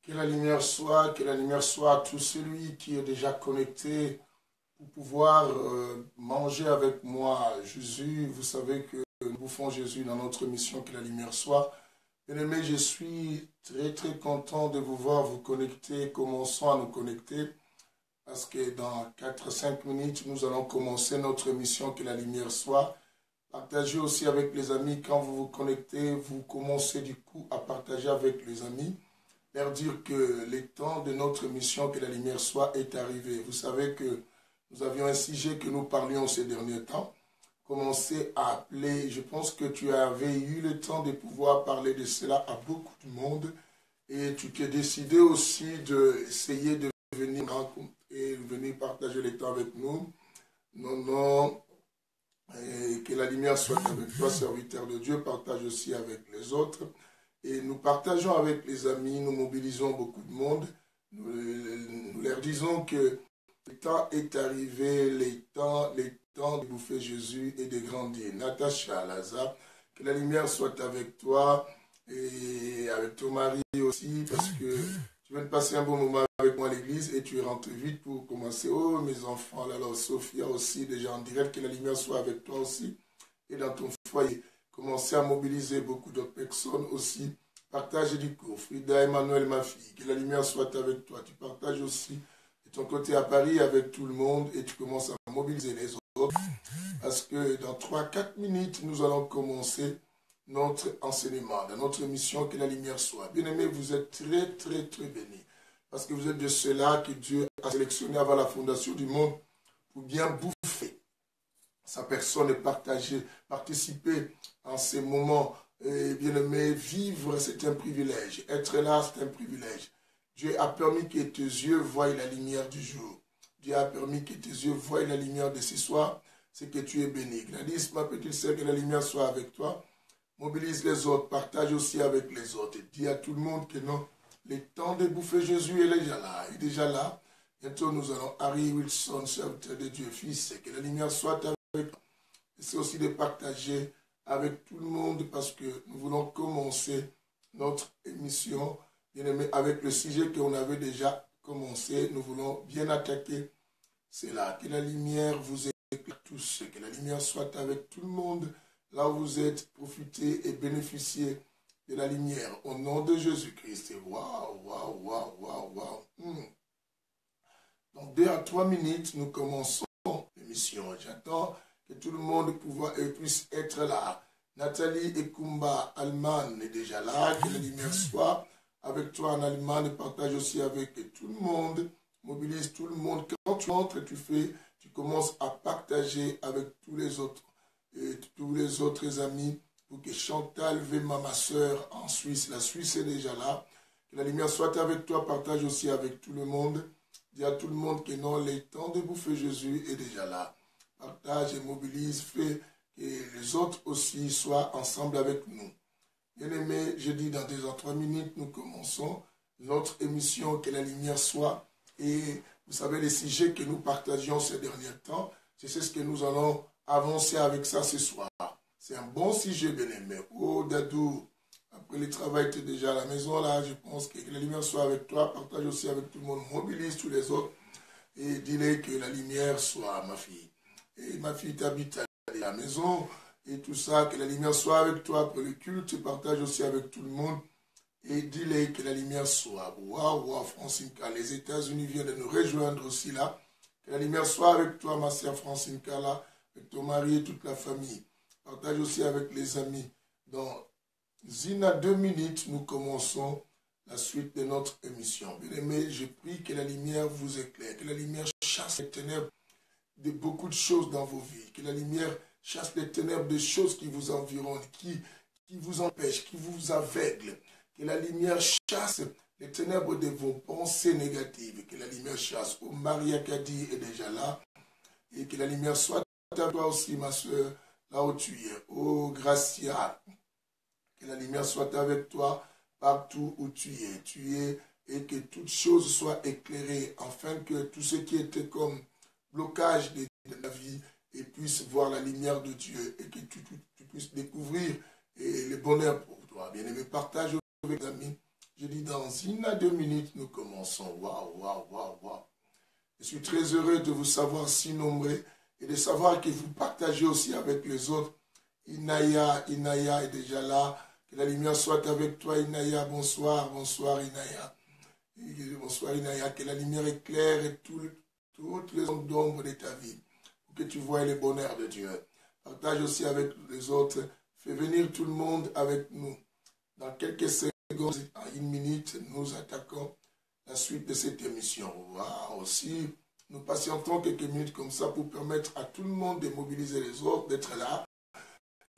Que la lumière soit à tout celui qui est déjà connecté pour pouvoir manger avec moi. Jésus, vous savez que nous bouffons Jésus dans notre mission, que la lumière soit. Bien-aimés, je suis très content de vous voir vous connecter. Commençons à nous connecter parce que dans 4-5 minutes, nous allons commencer notre mission, que la lumière soit. Partagez aussi avec les amis. Quand vous vous connectez, vous commencez du coup à partager avec les amis. Leur dire que le temps de notre mission, que la lumière soit, est arrivé. Vous savez que nous avions un sujet que nous parlions ces derniers temps. Commencez à appeler. Je pense que tu avais eu le temps de pouvoir parler de cela à beaucoup de monde. Et tu t'es décidé aussi d'essayer de venir et venir partager le temps avec nous. Non. Et que la lumière soit avec toi, serviteur de Dieu. Partage aussi avec les autres. Et nous partageons avec les amis, nous mobilisons beaucoup de monde. Nous leur disons que le temps est arrivé, le temps de bouffer Jésus et de grandir. Natacha, Lazare, que la lumière soit avec toi et avec ton mari aussi, parce que tu viens de passer un bon moment avec moi à l'église et tu rentres vite pour commencer. Oh, mes enfants, là, Sophia aussi, déjà en direct, que la lumière soit avec toi aussi et dans ton foyer. Commencez à mobiliser beaucoup d'autres personnes aussi. Partage du cours. Frida, Emmanuel, ma fille, que la lumière soit avec toi. Tu partages aussi de ton côté à Paris avec tout le monde et tu commences à mobiliser les autres. Parce que dans 3-4 minutes, nous allons commencer notre enseignement, dans notre mission, que la lumière soit. Bien-aimés, vous êtes très bénis. Parce que vous êtes de ceux-là que Dieu a sélectionné avant la fondation du monde pour bien bouffer sa personne et partager, participer en ces moments. Bien-aimé, vivre, c'est un privilège. Être là, c'est un privilège. Dieu a permis que tes yeux voient la lumière du jour. Dieu a permis que tes yeux voient la lumière de ce soir. C'est que tu es béni. Gladys, ma petite sœur, que la lumière soit avec toi. Mobilise les autres, partage aussi avec les autres. Et dis à tout le monde que non, le temps de bouffer Jésus est déjà là. Il est déjà là. Bientôt, nous allons, Harry Wilson, serviteur de Dieu, fils, que la lumière soit avec toi. C'est aussi de partager avec tout le monde parce que nous voulons commencer notre émission, bien aimé, avec le sujet qu'on avait déjà commencé. Nous voulons bien attaquer. C'est là que la lumière vous éclaire tous, que la lumière soit avec tout le monde. Là où vous êtes, profitez et bénéficiez de la lumière. Au nom de Jésus-Christ. Waouh. Donc, 2 à 3 minutes, nous commençons l'émission. J'attends que tout le monde puisse être là. Nathalie Ekumba, Allemagne, est déjà là. Que la lumière soit avec toi en Allemagne. Partage aussi avec tout le monde. Mobilise tout le monde. Quand tu entres, tu commences à partager avec tous les autres. Et tous les autres amis, pour que Chantal Vema, ma soeur en Suisse, la Suisse est déjà là, que la lumière soit avec toi, partage aussi avec tout le monde, dis à tout le monde que non, le temps de bouffer Jésus est déjà là, partage et mobilise, fais que les autres aussi soient ensemble avec nous. Bien aimé, je dis dans 2 à 3 minutes, nous commençons notre émission, que la lumière soit, et vous savez les sujets que nous partagions ces derniers temps, c'est ce que nous allons avancer avec ça ce soir. C'est un bon sujet, bien-aimé. Oh, Dadou, après le travail, tu es déjà à la maison, là, je pense que la lumière soit avec toi. Partage aussi avec tout le monde, mobilise tous les autres et dis-les que la lumière soit, ma fille. Et ma fille t'habite à la maison et tout ça, que la lumière soit avec toi après le culte. Tu partages aussi avec tout le monde et dis-les que la lumière soit. Waouh, Francine, les États-Unis viennent de nous rejoindre aussi là. Que la lumière soit avec toi, ma sœur Francine Kala, avec ton mari et toute la famille. Partage aussi avec les amis. Dans 1 à 2 minutes, nous commençons la suite de notre émission. Bien-aimés, je prie que la lumière vous éclaire, que la lumière chasse les ténèbres de beaucoup de choses dans vos vies, que la lumière chasse les ténèbres des choses qui vous environnent, qui vous empêchent, qui vous aveuglent, que la lumière chasse les ténèbres de vos pensées négatives, que la lumière chasse. Oh, Maria Kadi est déjà là, et que la lumière soit à toi aussi, ma soeur, là où tu es. Oh, Gracia, que la lumière soit avec toi partout où tu es, et que toutes choses soient éclairées, afin que tout ce qui était comme blocage de la vie et puisse voir la lumière de Dieu, et que tu puisses découvrir le bonheur pour toi. Bien-aimé, partage avec les amis. Je dis dans 1 à 2 minutes, nous commençons. Waouh, waouh, waouh, waouh. Je suis très heureux de vous savoir si nombreux et de savoir que vous partagez aussi avec les autres. Inaya est déjà là. Que la lumière soit avec toi, Inaya. Bonsoir, bonsoir, Inaya. Bonsoir, Inaya. Que la lumière éclaire et toutes les ondes d'ombre de ta vie. Pour que tu vois le bonheur de Dieu. Partage aussi avec les autres. Fais venir tout le monde avec nous. Dans quelques secondes, en 1 minute, nous attaquons la suite de cette émission. Wow, aussi, nous patientons quelques minutes comme ça pour permettre à tout le monde de mobiliser les autres, d'être là.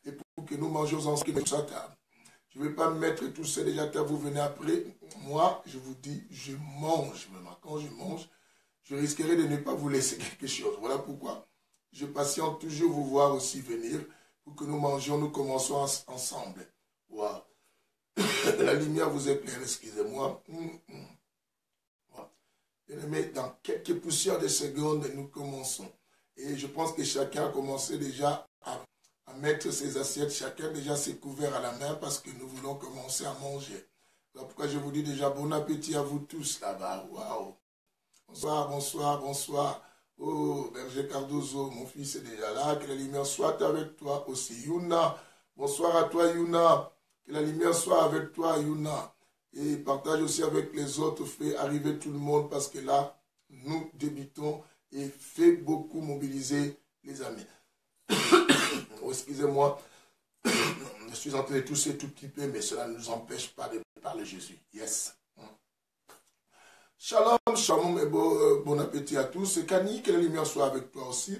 Et pour que nous mangions ensemble à table. Je ne vais pas me mettre tout seul déjà à table, vous venez après. Moi, je vous dis, je mange. Maintenant, quand je mange, je risquerai de ne pas vous laisser quelque chose. Voilà pourquoi je patiente toujours vous voir aussi venir pour que nous mangions, nous commençons ensemble. Wow. La lumière vous éclaire, excusez-moi. Bien-aimé, dans quelques poussières de secondes, nous commençons. Et je pense que chacun a commencé déjà à mettre ses assiettes, chacun déjà ses couverts à la main parce que nous voulons commencer à manger. Alors pourquoi je vous dis déjà bon appétit à vous tous là-bas. Waouh. Bonsoir, bonsoir, bonsoir. Oh, Berger Cardozo, mon fils est déjà là. Que la lumière soit avec toi aussi. Yuna, bonsoir à toi Yuna. Que la lumière soit avec toi Yuna. Et partage aussi avec les autres, fais arriver tout le monde parce que là, nous débutons et fait beaucoup mobiliser les amis. Oh, excusez-moi, je suis en train de tousser tout petit peu, mais cela ne nous empêche pas de parler Jésus. Yes. Shalom, shalom et bon appétit à tous. Et Kani, que la lumière soit avec toi aussi.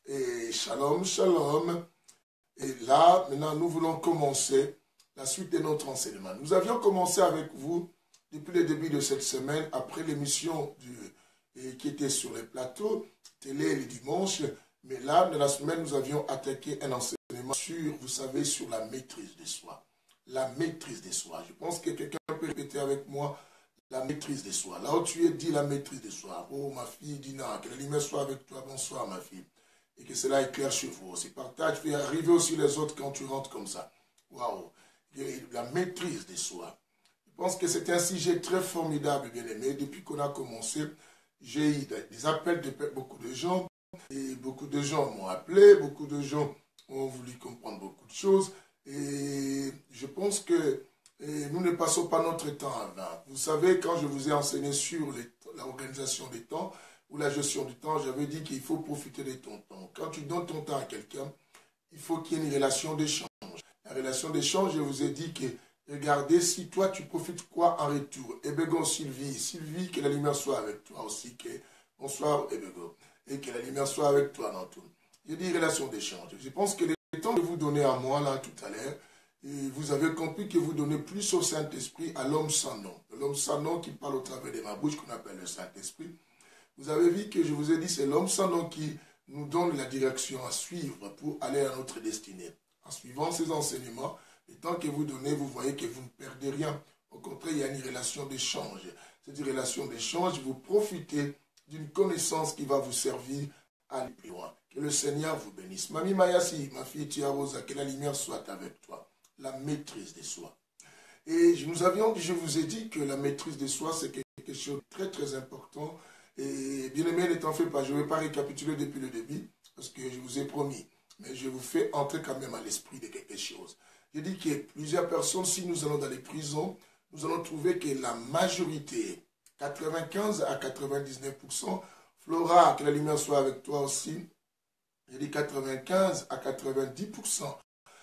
Et shalom, shalom. Et là, maintenant, nous voulons commencer la suite de notre enseignement. Nous avions commencé avec vous depuis le début de cette semaine, après l'émission qui était sur les plateaux, télé les dimanches. Mais là, dans la semaine, nous avions attaqué un enseignement sur, vous savez, sur la maîtrise de soi. La maîtrise de soi. Je pense que quelqu'un peut répéter avec moi la maîtrise de soi. Là où tu es, dis la maîtrise de soi. Oh, ma fille, Dina, que la lumière soit avec toi. Bonsoir, ma fille. Et que cela éclaire chez vous aussi. Partage, fais arriver aussi les autres quand tu rentres comme ça. Waouh. La maîtrise de soi. Je pense que c'est un sujet très formidable, bien aimé. Depuis qu'on a commencé, j'ai eu des appels de beaucoup de gens. Et beaucoup de gens m'ont appelé, beaucoup de gens ont voulu comprendre beaucoup de choses. Et je pense que nous ne passons pas notre temps à vain. Vous savez, quand je vous ai enseigné sur l'organisation des temps ou la gestion du temps, j'avais dit qu'il faut profiter de ton temps. Quand tu donnes ton temps à quelqu'un, il faut qu'il y ait une relation d'échange. La relation d'échange, je vous ai dit que, regardez, si toi tu profites quoi en retour. Ebego Sylvie, que la lumière soit avec toi aussi. Bonsoir Ebego. Et que la lumière soit avec toi dans tout. J'ai dit relation d'échange. Je pense que le temps que vous donnez à moi là tout à l'heure, vous avez compris que vous donnez plus au Saint-Esprit à l'homme sans nom. L'homme sans nom qui parle au travers de ma bouche qu'on appelle le Saint-Esprit. Vous avez vu que je vous ai dit c'est l'homme sans nom qui nous donne la direction à suivre pour aller à notre destinée. En suivant ces enseignements, le temps que vous donnez, vous voyez que vous ne perdez rien. Au contraire, il y a une relation d'échange. Cette relation d'échange, vous profitez d'une connaissance qui va vous servir à aller plus loin. Que le Seigneur vous bénisse. Mamie Mayasi, ma fille Tiarosa, que la lumière soit avec toi. La maîtrise de soi. Et je vous ai dit que la maîtrise de soi, c'est quelque chose de très très important. Et bien aimé, ne t'en fais pas, je ne vais pas récapituler depuis le début, parce que je vous ai promis. Mais je vous fais entrer quand même à l'esprit de quelque chose. J'ai dit que plusieurs personnes, si nous allons dans les prisons, nous allons trouver que la majorité, 95 à 99%, Flora, que la lumière soit avec toi aussi, j'ai dit 95 à 90%,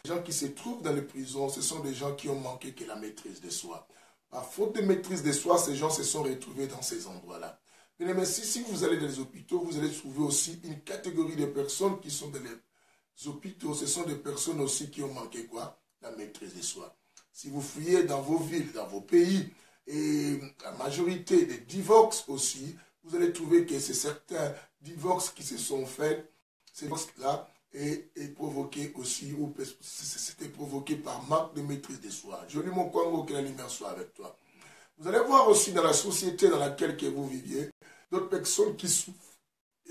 les gens qui se trouvent dans les prisons, ce sont des gens qui ont manqué que la maîtrise de soi. Par faute de maîtrise de soi, ces gens se sont retrouvés dans ces endroits-là. Mais si vous allez dans les hôpitaux, vous allez trouver aussi une catégorie de personnes qui sont dans les hôpitaux. Ce sont des personnes aussi qui ont manqué quoi? La maîtrise de soi. Si vous fouillez dans vos villes, dans vos pays, et la majorité des divorces aussi, vous allez trouver que c'est certains divorces qui se sont faits, ces divorces-là, et provoqués aussi, ou c'était provoqué par manque de maîtrise de soi. Joli mon Congo, que la lumière soit avec toi. Vous allez voir aussi dans la société dans laquelle que vous viviez, d'autres personnes qui souffrent,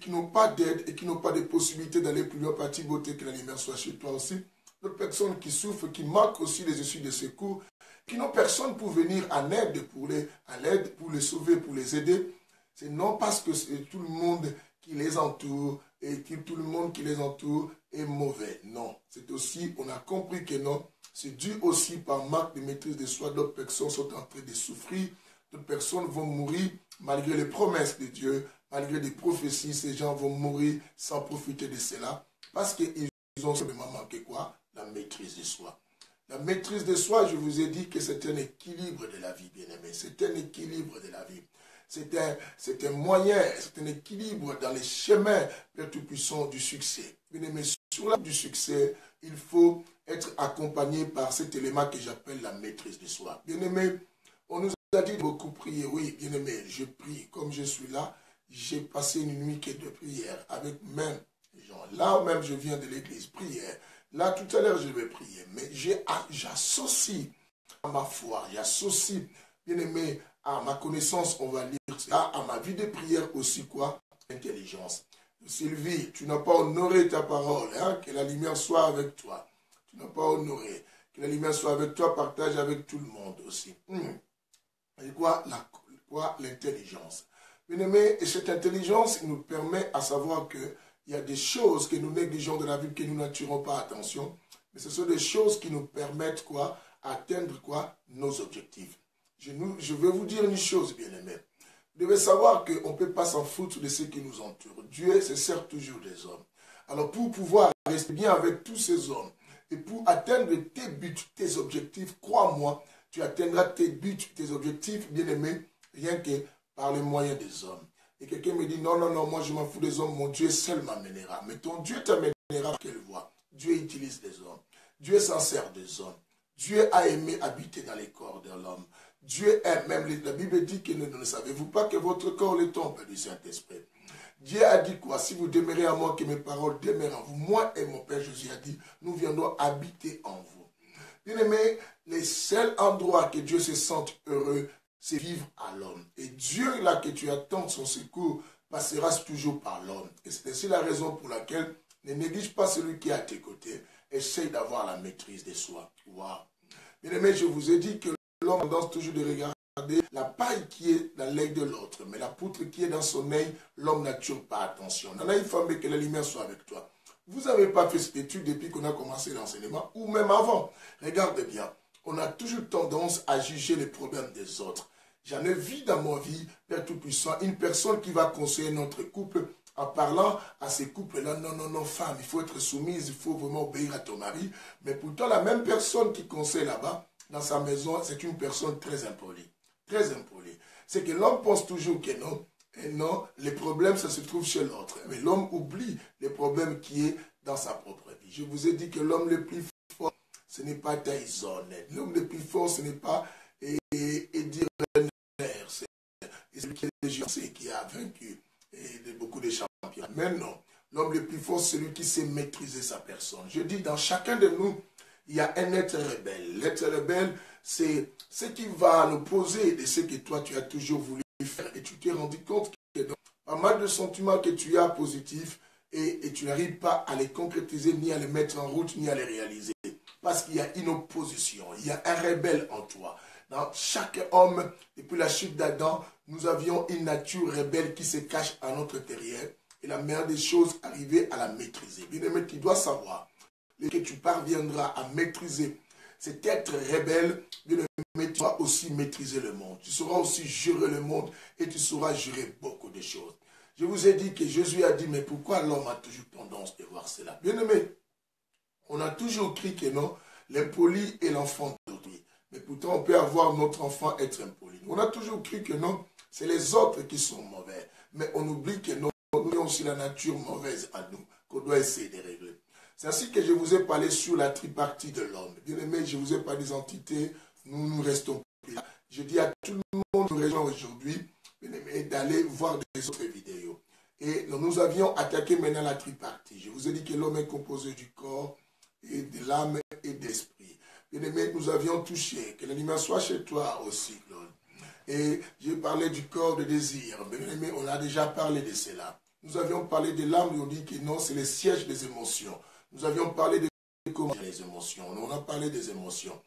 qui n'ont pas d'aide et qui n'ont pas de possibilité d'aller plus loin, partie beauté, que la lumière soit chez toi aussi. D'autres personnes qui souffrent, qui manquent aussi les issues de secours. qui n'ont personne pour venir en aide, pour les sauver, pour les aider. C'est non parce que tout le monde qui les entoure et que tout le monde qui les entoure est mauvais. Non, c'est aussi, on a compris que non, c'est dû aussi par manque de maîtrise de soi. D'autres personnes sont en train de souffrir, d'autres personnes vont mourir malgré les promesses de Dieu, malgré des prophéties. Ces gens vont mourir sans profiter de cela parce qu'ils ont simplement manqué quoi? La maîtrise de soi. La maîtrise de soi, je vous ai dit que c'est un équilibre de la vie, bien-aimé. C'est un équilibre de la vie. C'est un moyen, c'est un équilibre dans les chemins les tout puissants du succès. Bien-aimé, sur la du succès, il faut être accompagné par cet élément que j'appelle la maîtrise de soi. Bien-aimé, on nous a dit de beaucoup prier. Oui, bien-aimé, je prie. Comme je suis là, j'ai passé une nuit de prière avec même les gens. Là même, je viens de l'église, prière. Là, tout à l'heure, je vais prier. Mais j'associe à ma foi, j'associe, bien-aimé, à ma connaissance, on va lire ça, à ma vie de prière aussi, quoi? Intelligence. Sylvie, tu n'as pas honoré ta parole, hein? Que la lumière soit avec toi. Tu n'as pas honoré. Que la lumière soit avec toi, partage avec tout le monde aussi. Et quoi? L'intelligence. Bien-aimé, et cette intelligence nous permet à savoir que il y a des choses que nous négligeons de la vie, que nous n'attirons pas attention, mais ce sont des choses qui nous permettent quoi? Atteindre quoi? Nos objectifs. Je vais vous dire une chose, bien-aimé. Vous devez savoir qu'on ne peut pas s'en foutre de ceux qui nous entourent. Dieu se sert toujours des hommes. Alors pour pouvoir rester bien avec tous ces hommes et pour atteindre tes buts, tes objectifs, crois-moi, tu atteindras tes buts, tes objectifs, bien-aimé, rien que par les moyens des hommes. Et quelqu'un me dit, non, non, non, moi je m'en fous des hommes, mon Dieu seul m'amènera. Mais ton Dieu t'amènera par quelle voie? Dieu utilise des hommes. Dieu s'en sert des hommes. Dieu a aimé habiter dans les corps de l'homme. Dieu aime, même la Bible dit que ne savez-vous pas que votre corps est le temple du Saint-Esprit. Dieu a dit quoi? Si vous demeurez en moi, que mes paroles demeurent en vous. Moi et mon Père Jésus a dit, nous viendrons habiter en vous. Bien aimé, les seuls endroits que Dieu se sente heureux, c'est vivre à l'homme. Et Dieu, là que tu attends son secours, passera toujours par l'homme. Et c'est ainsi la raison pour laquelle ne néglige pas celui qui est à tes côtés. Essaye d'avoir la maîtrise de soi. Wow. Bien aimé, je vous ai dit que l'homme a tendance toujours de regarder la paille qui est dans l'œil de l'autre. Mais la poutre qui est dans son œil, l'homme n'a toujours pas attention. Nana Ifame, que la lumière soit avec toi. Vous n'avez pas fait cette étude depuis qu'on a commencé l'enseignement, ou même avant. Regardez bien, on a toujours tendance à juger les problèmes des autres. J'en ai vu dans ma vie, Père Tout-Puissant, une personne qui va conseiller notre couple en parlant à ces couples-là, non, non, non, femme, il faut être soumise, il faut vraiment obéir à ton mari. Mais pourtant, la même personne qui conseille là-bas, dans sa maison, c'est une personne très impolie. Très impolie. C'est que l'homme pense toujours que non. Et non, les problèmes, ça se trouve chez l'autre. Mais l'homme oublie les problèmes qui est dans sa propre vie. Je vous ai dit que l'homme le plus fort, ce n'est pas Tyson. L'homme le plus fort, ce n'est pas Eddie Renner. C'est celui qui a vaincu beaucoup de champions. Mais non, l'homme le plus fort, c'est celui qui sait maîtriser sa personne. Je dis, dans chacun de nous, il y a un être rebelle. L'être rebelle, c'est ce qui va à l'opposé de ce que toi, tu as toujours voulu faire. Et tu t'es rendu compte que dans pas mal de sentiments que tu as positifs et tu n'arrives pas à les concrétiser, ni à les mettre en route, ni à les réaliser. Parce qu'il y a une opposition, il y a un rebelle en toi. Dans chaque homme, depuis la chute d'Adam, nous avions une nature rebelle qui se cache à notre intérieur. Et la meilleure des choses, arriver à la maîtriser. Bien aimé, tu dois savoir que tu parviendras à maîtriser cet être rebelle, bien aimé, tu vas aussi maîtriser le monde. Tu sauras aussi gérer le monde et tu sauras gérer beaucoup de choses. Je vous ai dit que Jésus a dit, mais pourquoi l'homme a toujours tendance de voir cela? Bien aimé, on a toujours cru que non, l'impoli est l'enfant d'autrui. Mais pourtant, on peut avoir notre enfant être impoli. On a toujours cru que non, c'est les autres qui sont mauvais. Mais on oublie que non, nous avons aussi la nature mauvaise à nous, qu'on doit essayer de régler. C'est ainsi que je vous ai parlé sur la tripartie de l'homme. Bien aimé, je vous ai parlé des entités, nous restons plus là. Je dis à tout le monde qui nous rejoint aujourd'hui, bien aimé, d'aller voir des autres vidéos. Et nous avions attaqué maintenant la tripartie. Je vous ai dit que l'homme est composé du corps, et de l'âme et de l'esprit. Bien aimé, nous avions touché, que la lumière soit chez toi aussi, Claude. Et j'ai parlé du corps de désir. Bien aimé, on a déjà parlé de cela. Nous avions parlé de l'âme, on dit que non, c'est le siège des émotions. Nous avions parlé de comment les émotions. On a parlé des émotions.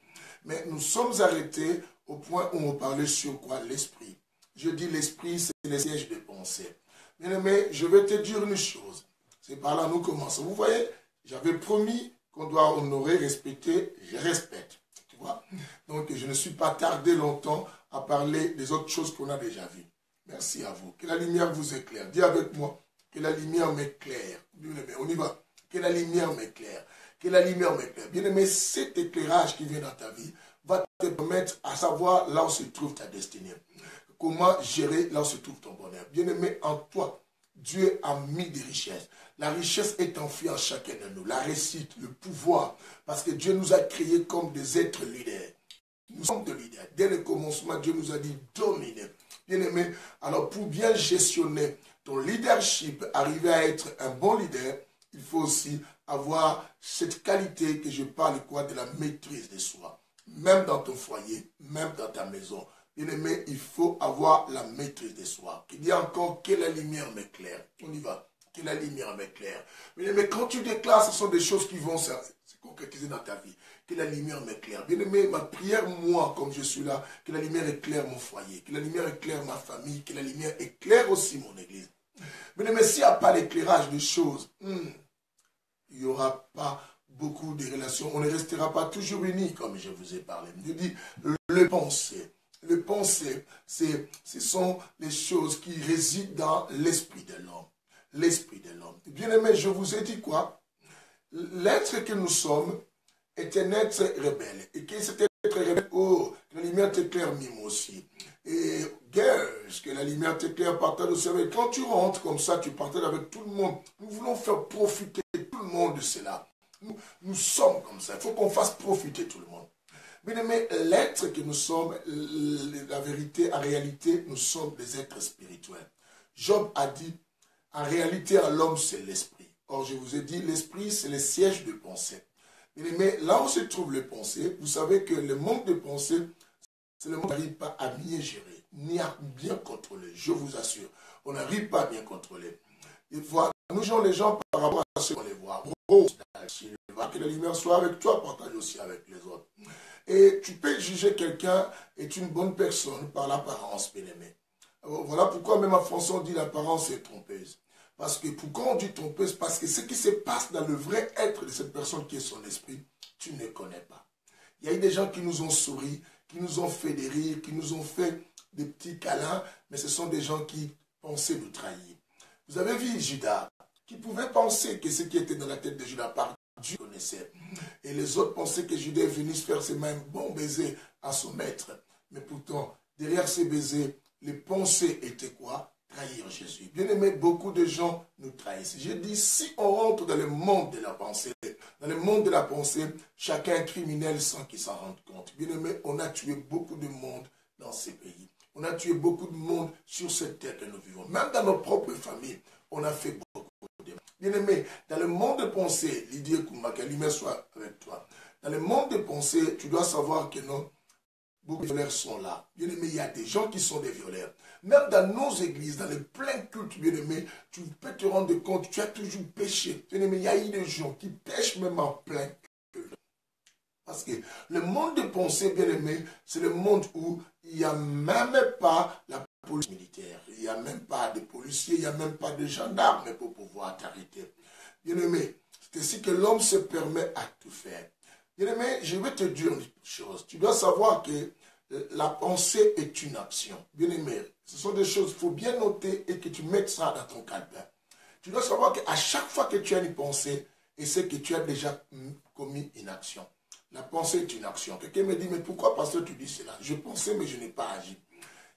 Mais nous sommes arrêtés au point où on parlait sur quoi? L'esprit. Je dis l'esprit, c'est le siège de pensée. Bien-aimé, je vais te dire une chose. C'est par là que nous commençons. Vous voyez, j'avais promis qu'on doit honorer, respecter, je respecte. Tu vois? Donc, je ne suis pas tardé longtemps à parler des autres choses qu'on a déjà vues. Merci à vous. Que la lumière vous éclaire. Dis avec moi, que la lumière m'éclaire. Bien-aimé, on y va. Que la lumière m'éclaire. Que la lumière m'éclaire. Bien-aimé, cet éclairage qui vient dans ta vie va te permettre à savoir là où se trouve ta destinée. Comment gérer là où se trouve ton bonheur. Bien-aimé, en toi, Dieu a mis des richesses. La richesse est enfuie en chacun de nous. La réussite, le pouvoir. Parce que Dieu nous a créés comme des êtres leaders. Nous sommes des leaders. Dès le commencement, Dieu nous a dit dominer. Bien-aimé, alors pour bien gestionner ton leadership, arriver à être un bon leader, il faut aussi avoir cette qualité que je parle quoi de la maîtrise de soi. Même dans ton foyer, même dans ta maison. Bien-aimé, il faut avoir la maîtrise de soi. Il dit encore que la lumière m'éclaire. On y va. Que la lumière m'éclaire. Bien-aimé, quand tu déclares, ce sont des choses qui vont se concrétiser dans ta vie. Que la lumière m'éclaire. Bien-aimé, ma prière, moi, comme je suis là, que la lumière éclaire mon foyer. Que la lumière éclaire ma famille. Que la lumière éclaire aussi mon église. Bien-aimé, s'il n'y a pas l'éclairage des choses, il n'y aura pas beaucoup de relations. On ne restera pas toujours unis, comme je vous ai parlé. Je dis, le penser. Le penser, ce sont les choses qui résident dans l'esprit de l'homme. L'esprit de l'homme. Bien-aimé, je vous ai dit quoi? L'être que nous sommes est un être rebelle. Et que cet être rebelle, oh, la lumière t'éclaire, moi aussi. Et est-ce que la lumière t'éclaire, partage aussi avec. Quand tu rentres comme ça, tu partages avec tout le monde. Nous voulons faire profiter tout le monde de cela. Nous sommes comme ça. Il faut qu'on fasse profiter tout le monde. Bien-aimé, l'être que nous sommes, la vérité, en réalité, nous sommes des êtres spirituels. Job a dit, en réalité, en l'homme, c'est l'esprit. Or, je vous ai dit, l'esprit, c'est le siège de pensée. Bien-aimé, là où se trouve les pensées, vous savez que le manque de pensée, c'est le monde qui n'arrive pas à bien gérer, ni à bien contrôler, je vous assure. On n'arrive pas à bien contrôler. Il faut, nous jugeons les gens par rapport à ce qu'on les voit. Que la lumière soit avec toi, partage aussi avec les autres. Et tu peux juger quelqu'un est une bonne personne par l'apparence, bien-aimé. Voilà pourquoi même en français on dit l'apparence est trompeuse. Parce que pourquoi on dit trompeuse? Parce que ce qui se passe dans le vrai être de cette personne qui est son esprit, tu ne connais pas. Il y a eu des gens qui nous ont souri, qui nous ont fait des rires, qui nous ont fait des petits câlins, mais ce sont des gens qui pensaient nous trahir. Vous avez vu Judas, qui pouvait penser que ce qui était dans la tête de Judas par Dieu connaissait. Et les autres pensaient que Judas est venu se faire ses mêmes bons baisers à son maître. Mais pourtant, derrière ces baisers, les pensées étaient quoi? Trahir Jésus. Bien aimé, beaucoup de gens nous trahissent. J'ai dit, si on rentre dans le monde de la pensée, dans le monde de la pensée, chacun est criminel sans qu'il s'en rende compte. Bien aimé, on a tué beaucoup de monde dans ces pays. On a tué beaucoup de monde sur cette terre que nous vivons. Même dans nos propres familles, on a fait beaucoup de mal. Bien aimé, dans le monde de pensée, Lydie Kouma, que la lumière soit avec toi. Dans le monde de pensée, tu dois savoir que non, beaucoup de violeurs sont là. Bien aimé, il y a des gens qui sont des violeurs. Même dans nos églises, dans les pleins cultes, bien aimé, tu peux te rendre compte, tu as toujours péché. Bien aimé, il y a eu des gens qui pêchent même en plein culte. Parce que le monde de pensée, bien aimé, c'est le monde où il n'y a même pas la police militaire. Il n'y a même pas de policiers, il n'y a même pas de gendarmes pour pouvoir t'arrêter. Bien aimé, c'est ainsi que l'homme se permet à tout faire. Bien aimé, je vais te dire une chose. Tu dois savoir que la pensée est une action. Bien aimé, ce sont des choses qu'il faut bien noter et que tu mettes ça dans ton calepin. Tu dois savoir qu'à chaque fois que tu as une pensée, et c'est que tu as déjà commis une action. La pensée est une action. Quelqu'un me dit, mais pourquoi pasteur tu dis cela? Je pensais mais je n'ai pas agi.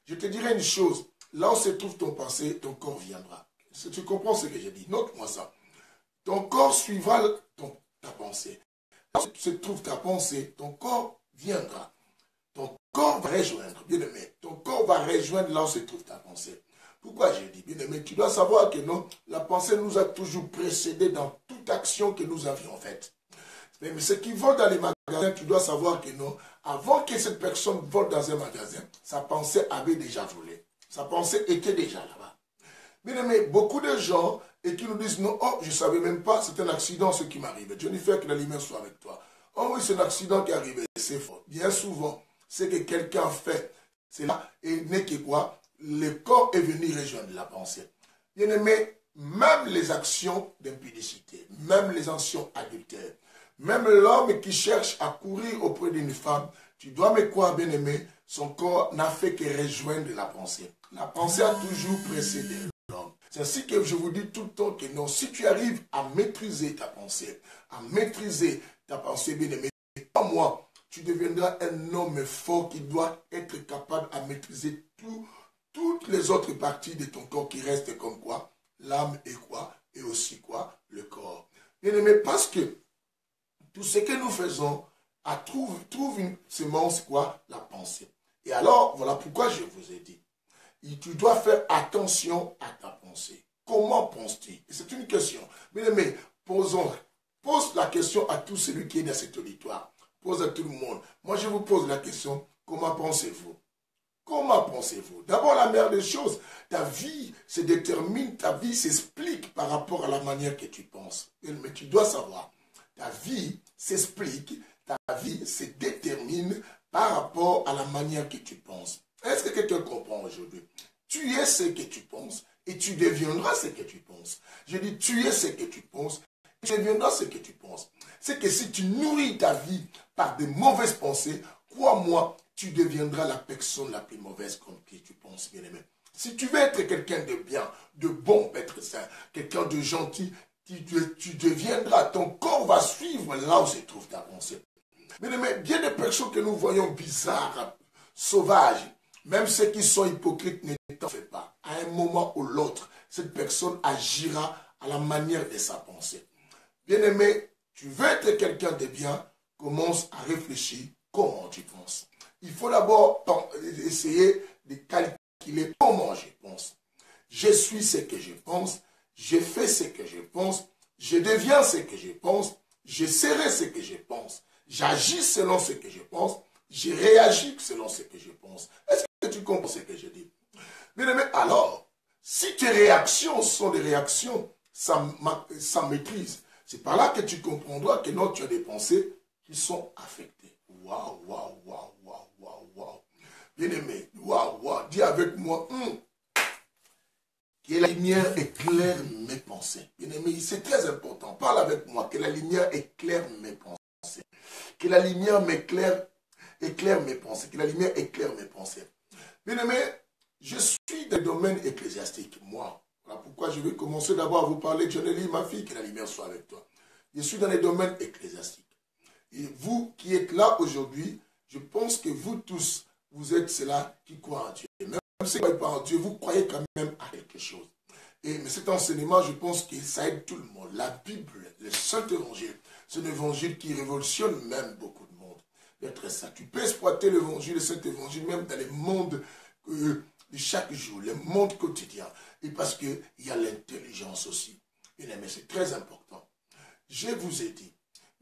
Je te dirai une chose. Là où se trouve ton pensée, ton corps viendra. Si tu comprends ce que j'ai dit, note-moi ça. Ton corps suivra ta pensée. Là où se trouve ta pensée, ton corps viendra. Ton corps va rejoindre, bien aimé. Ton corps va rejoindre là où se trouve ta pensée. Pourquoi j'ai dit, bien aimé? Tu dois savoir que non, la pensée nous a toujours précédés dans toute action que nous avions faite. Mais ce qui vole dans les magasins, tu dois savoir que non, avant que cette personne vole dans un magasin, sa pensée avait déjà volé. Sa pensée était déjà là-bas. Bien aimé, beaucoup de gens et qui nous disent non, oh, je ne savais même pas, c'est un accident ce qui m'arrive. Jennifer, que la lumière soit avec toi. Oh oui, c'est un accident qui est arrivé. C'est faux. Bien souvent, c'est que quelqu'un fait. C'est là, et n'est que quoi? Le corps est venu rejoindre la pensée. Bien aimé, même les actions d'impudicité, même les actions adultères, même l'homme qui cherche à courir auprès d'une femme, tu dois me croire, bien aimé, son corps n'a fait que rejoindre la pensée. La pensée a toujours précédé l'homme. C'est ainsi que je vous dis tout le temps que non, si tu arrives à maîtriser ta pensée, bien aimé, comme moi, tu deviendras un homme fort qui doit être capable à maîtriser toutes les autres parties de ton corps qui restent comme quoi? L'âme et quoi? Et aussi quoi? Le corps. Bien aimé, parce que tout ce que nous faisons trouve une semence quoi? La pensée. Et alors, voilà pourquoi je vous ai dit. Tu dois faire attention à ta pensée. Comment penses-tu? Et c'est une question. Bien aimé, pose la question à tout celui qui est dans cet auditoire. Pose à tout le monde. Moi, je vous pose la question, comment pensez-vous? Comment pensez-vous? D'abord, la meilleure des choses, ta vie se détermine, ta vie s'explique par rapport à la manière que tu penses. Mais tu dois savoir, ta vie s'explique, ta vie se détermine par rapport à la manière que tu penses. Est-ce que quelqu'un comprend aujourd'hui? Tu es ce que tu penses et tu deviendras ce que tu penses. Je dis, tu es ce que tu penses et tu deviendras ce que tu penses. C'est que si tu nourris ta vie par de mauvaises pensées, crois-moi, tu deviendras la personne la plus mauvaise comme qui tu penses, bien aimé. Si tu veux être quelqu'un de bien, de bon, être saint, quelqu'un de gentil, tu deviendras, ton corps va suivre là où se trouve ta pensée. Bien aimé, bien des personnes que nous voyons bizarres, sauvages, même ceux qui sont hypocrites ne t'en font pas. À un moment ou l'autre, cette personne agira à la manière de sa pensée. Bien aimé, tu veux être quelqu'un de bien, commence à réfléchir comment tu penses. Il faut d'abord essayer de calculer comment je pense. Je suis ce que je pense, je fais ce que je pense, je deviens ce que je pense, je serai ce que je pense, j'agis selon ce que je pense, je réagis selon ce que je pense. Est-ce que tu comprends ce que je dis? Bien aimé, alors, si tes réactions sont des réactions sans maîtrise, c'est par là que tu comprendras que non, tu as des pensées qui sont affectées. Waouh, waouh, waouh, waouh, waouh, waouh. Bien aimé, waouh, waouh, dis avec moi, que la lumière éclaire mes pensées. Bien aimé, c'est très important. Parle avec moi, que la lumière éclaire mes pensées. Que la lumière éclaire mes pensées. Que la lumière éclaire mes pensées. Bien aimé, je suis dans le domaine ecclésiastique, moi. Voilà pourquoi je vais commencer d'abord à vous parler de Jonélie, ma fille, que la lumière soit avec toi. Je suis dans le domaine ecclésiastique. Et vous qui êtes là aujourd'hui, je pense que vous tous, vous êtes ceux-là qui croient en Dieu. Même si vous ne croyez pas en Dieu, vous croyez quand même à quelque chose. Mais cet enseignement, je pense que ça aide tout le monde. La Bible, le Saint-Évangile, c'est un évangile qui révolutionne même beaucoup de monde. D'être ça. Tu peux exploiter l'évangile, le Saint-Évangile, même dans les mondes de chaque jour, le monde quotidien. Et parce qu'il y a l'intelligence aussi. Mais c'est très important. Je vous ai dit,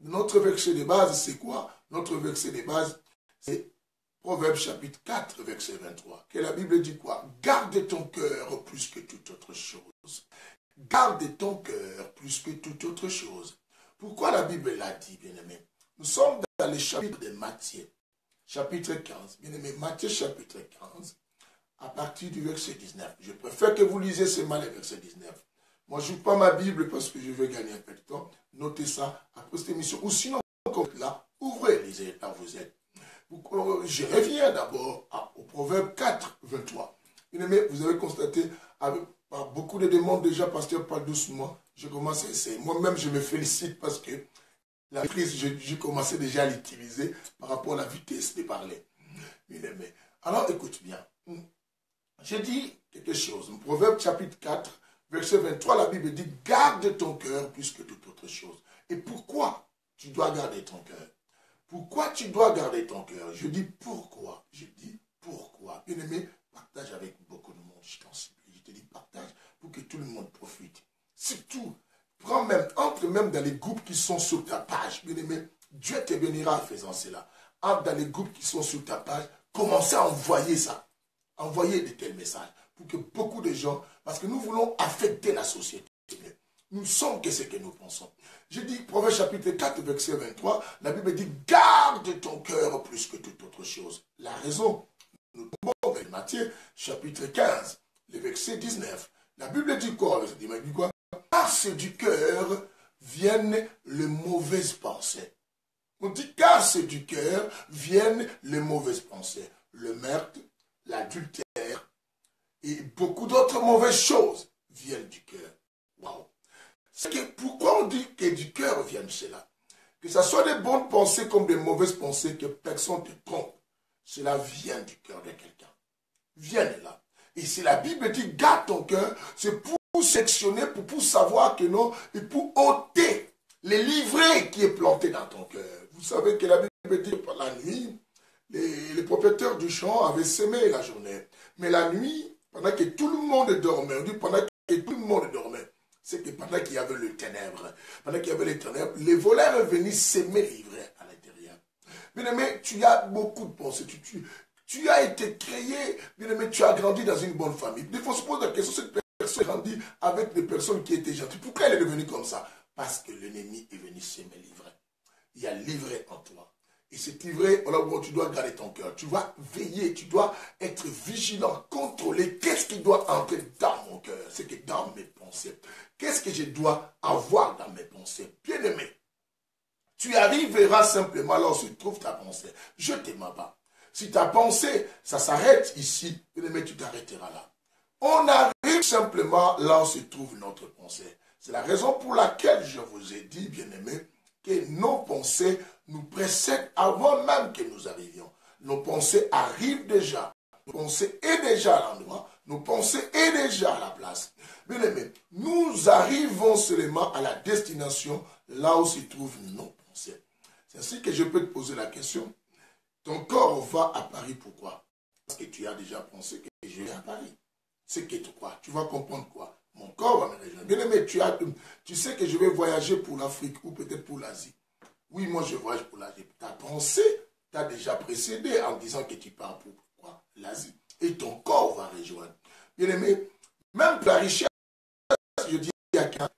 notre verset de base, c'est quoi? Notre verset de base, c'est Proverbe chapitre 4, verset 23. Que la Bible dit quoi? Garde ton cœur plus que toute autre chose. Garde ton cœur plus que toute autre chose. Pourquoi la Bible l'a dit, bien-aimé? Nous sommes dans le chapitre de Matthieu, chapitre 15. Bien-aimé, Matthieu chapitre 15, à partir du verset 19. Je préfère que vous lisiez seulement le verset 19. Moi, je ne joue pas ma Bible parce que je veux gagner un peu de temps. Notez ça après cette émission. Ou sinon, comme là, ouvrez, lisez là où vous êtes. Je reviens d'abord au Proverbe 4, 23. Bien-aimé, vous avez constaté, par beaucoup de demandes déjà, pasteur, pas doucement, je commence à essayer. Moi-même, je me félicite parce que la maîtrise, j'ai commencé déjà à l'utiliser par rapport à la vitesse de parler. Bien-aimé. Alors, écoute bien. Je dis quelque chose. Proverbe chapitre 4, verset 23, la Bible dit, garde ton cœur plus que toute autre chose. Et pourquoi tu dois garder ton cœur? Pourquoi tu dois garder ton cœur? Je dis pourquoi. Je dis pourquoi. Bien-aimé, partage avec beaucoup de monde. Je t'en supplie. Je te dis partage pour que tout le monde profite. Surtout, prends même, entre même dans les groupes qui sont sur ta page. Bien-aimé, Dieu te bénira en faisant cela. Entre dans les groupes qui sont sur ta page, commencez à envoyer ça. Envoyer de tels messages pour que beaucoup de gens, parce que nous voulons affecter la société. Nous sommes que ce que nous pensons. Je dis, Proverbe chapitre 4, verset 23, la Bible dit, garde ton cœur plus que toute autre chose. La raison, nous tombons avec Matthieu, chapitre 15, le verset 19. La Bible dit quoi? Elle dit quoi? Parce du cœur viennent les mauvaises pensées. On dit car c'est du cœur viennent les mauvaises pensées. Le meurtre, l'adultère et beaucoup d'autres mauvaises choses viennent du cœur. Wow. Pourquoi on dit que du cœur viennent cela? Que ce soit des bonnes pensées comme des mauvaises pensées, que personne ne te trompe. Cela vient du cœur de quelqu'un. Viennent là. Et si la Bible dit garde ton cœur, c'est pour sectionner, pour savoir que non, et pour ôter les livrets qui est planté dans ton cœur. Vous savez que la Bible dit que la nuit, les propriétaires du champ avaient semé la journée. Mais la nuit, pendant que tout le monde dormait, on dit pendant que tout le monde dormait, c'est que pendant qu'il y avait le ténèbre, les voleurs venaient s'aimer livrés à l'intérieur. Bien aimé, tu as beaucoup de pensées. Tu as été créé, bien aimé, tu as grandi dans une bonne famille. Il faut se poser la question, cette personne grandit avec des personnes qui étaient gentilles. Pourquoi elle est devenue comme ça? Parce que l'ennemi est venu s'aimer livré. Il y a livré en toi. Et cet livré, voilà où tu dois garder ton cœur. Tu dois veiller, tu dois être vigilant, contrôler. Qu'est-ce qui doit entrer dans mon cœur? C'est que dans mes pensées. Qu'est-ce que je dois avoir dans mes pensées? Bien aimé, tu arriveras simplement là où se trouve ta pensée. Je ne t'aime pas. Si ta pensée, ça s'arrête ici, bien aimé, tu t'arrêteras là. On arrive simplement là où se trouve notre pensée. C'est la raison pour laquelle je vous ai dit, bien aimé, que nos pensées nous précèdent avant même que nous arrivions. Nos pensées arrivent déjà. Nos pensées sont déjà à l'endroit. Nos pensées sont déjà à la place. Bien aimé, nous arrivons seulement à la destination là où se trouvent nos pensées. C'est ainsi que je peux te poser la question. Ton corps va à Paris, pourquoi? Parce que tu as déjà pensé que je vais à Paris. C'est que quoi? Tu vas comprendre quoi? Mon corps va me rejoindre. Bien aimé, tu sais que je vais voyager pour l'Afrique ou peut-être pour l'Asie. Oui, moi je voyage pour l'Asie. Ta pensée t'a déjà précédé en disant que tu pars pour quoi? L'Asie. Et ton corps va rejoindre. Bien aimé, même la richesse, je dis à quelqu'un,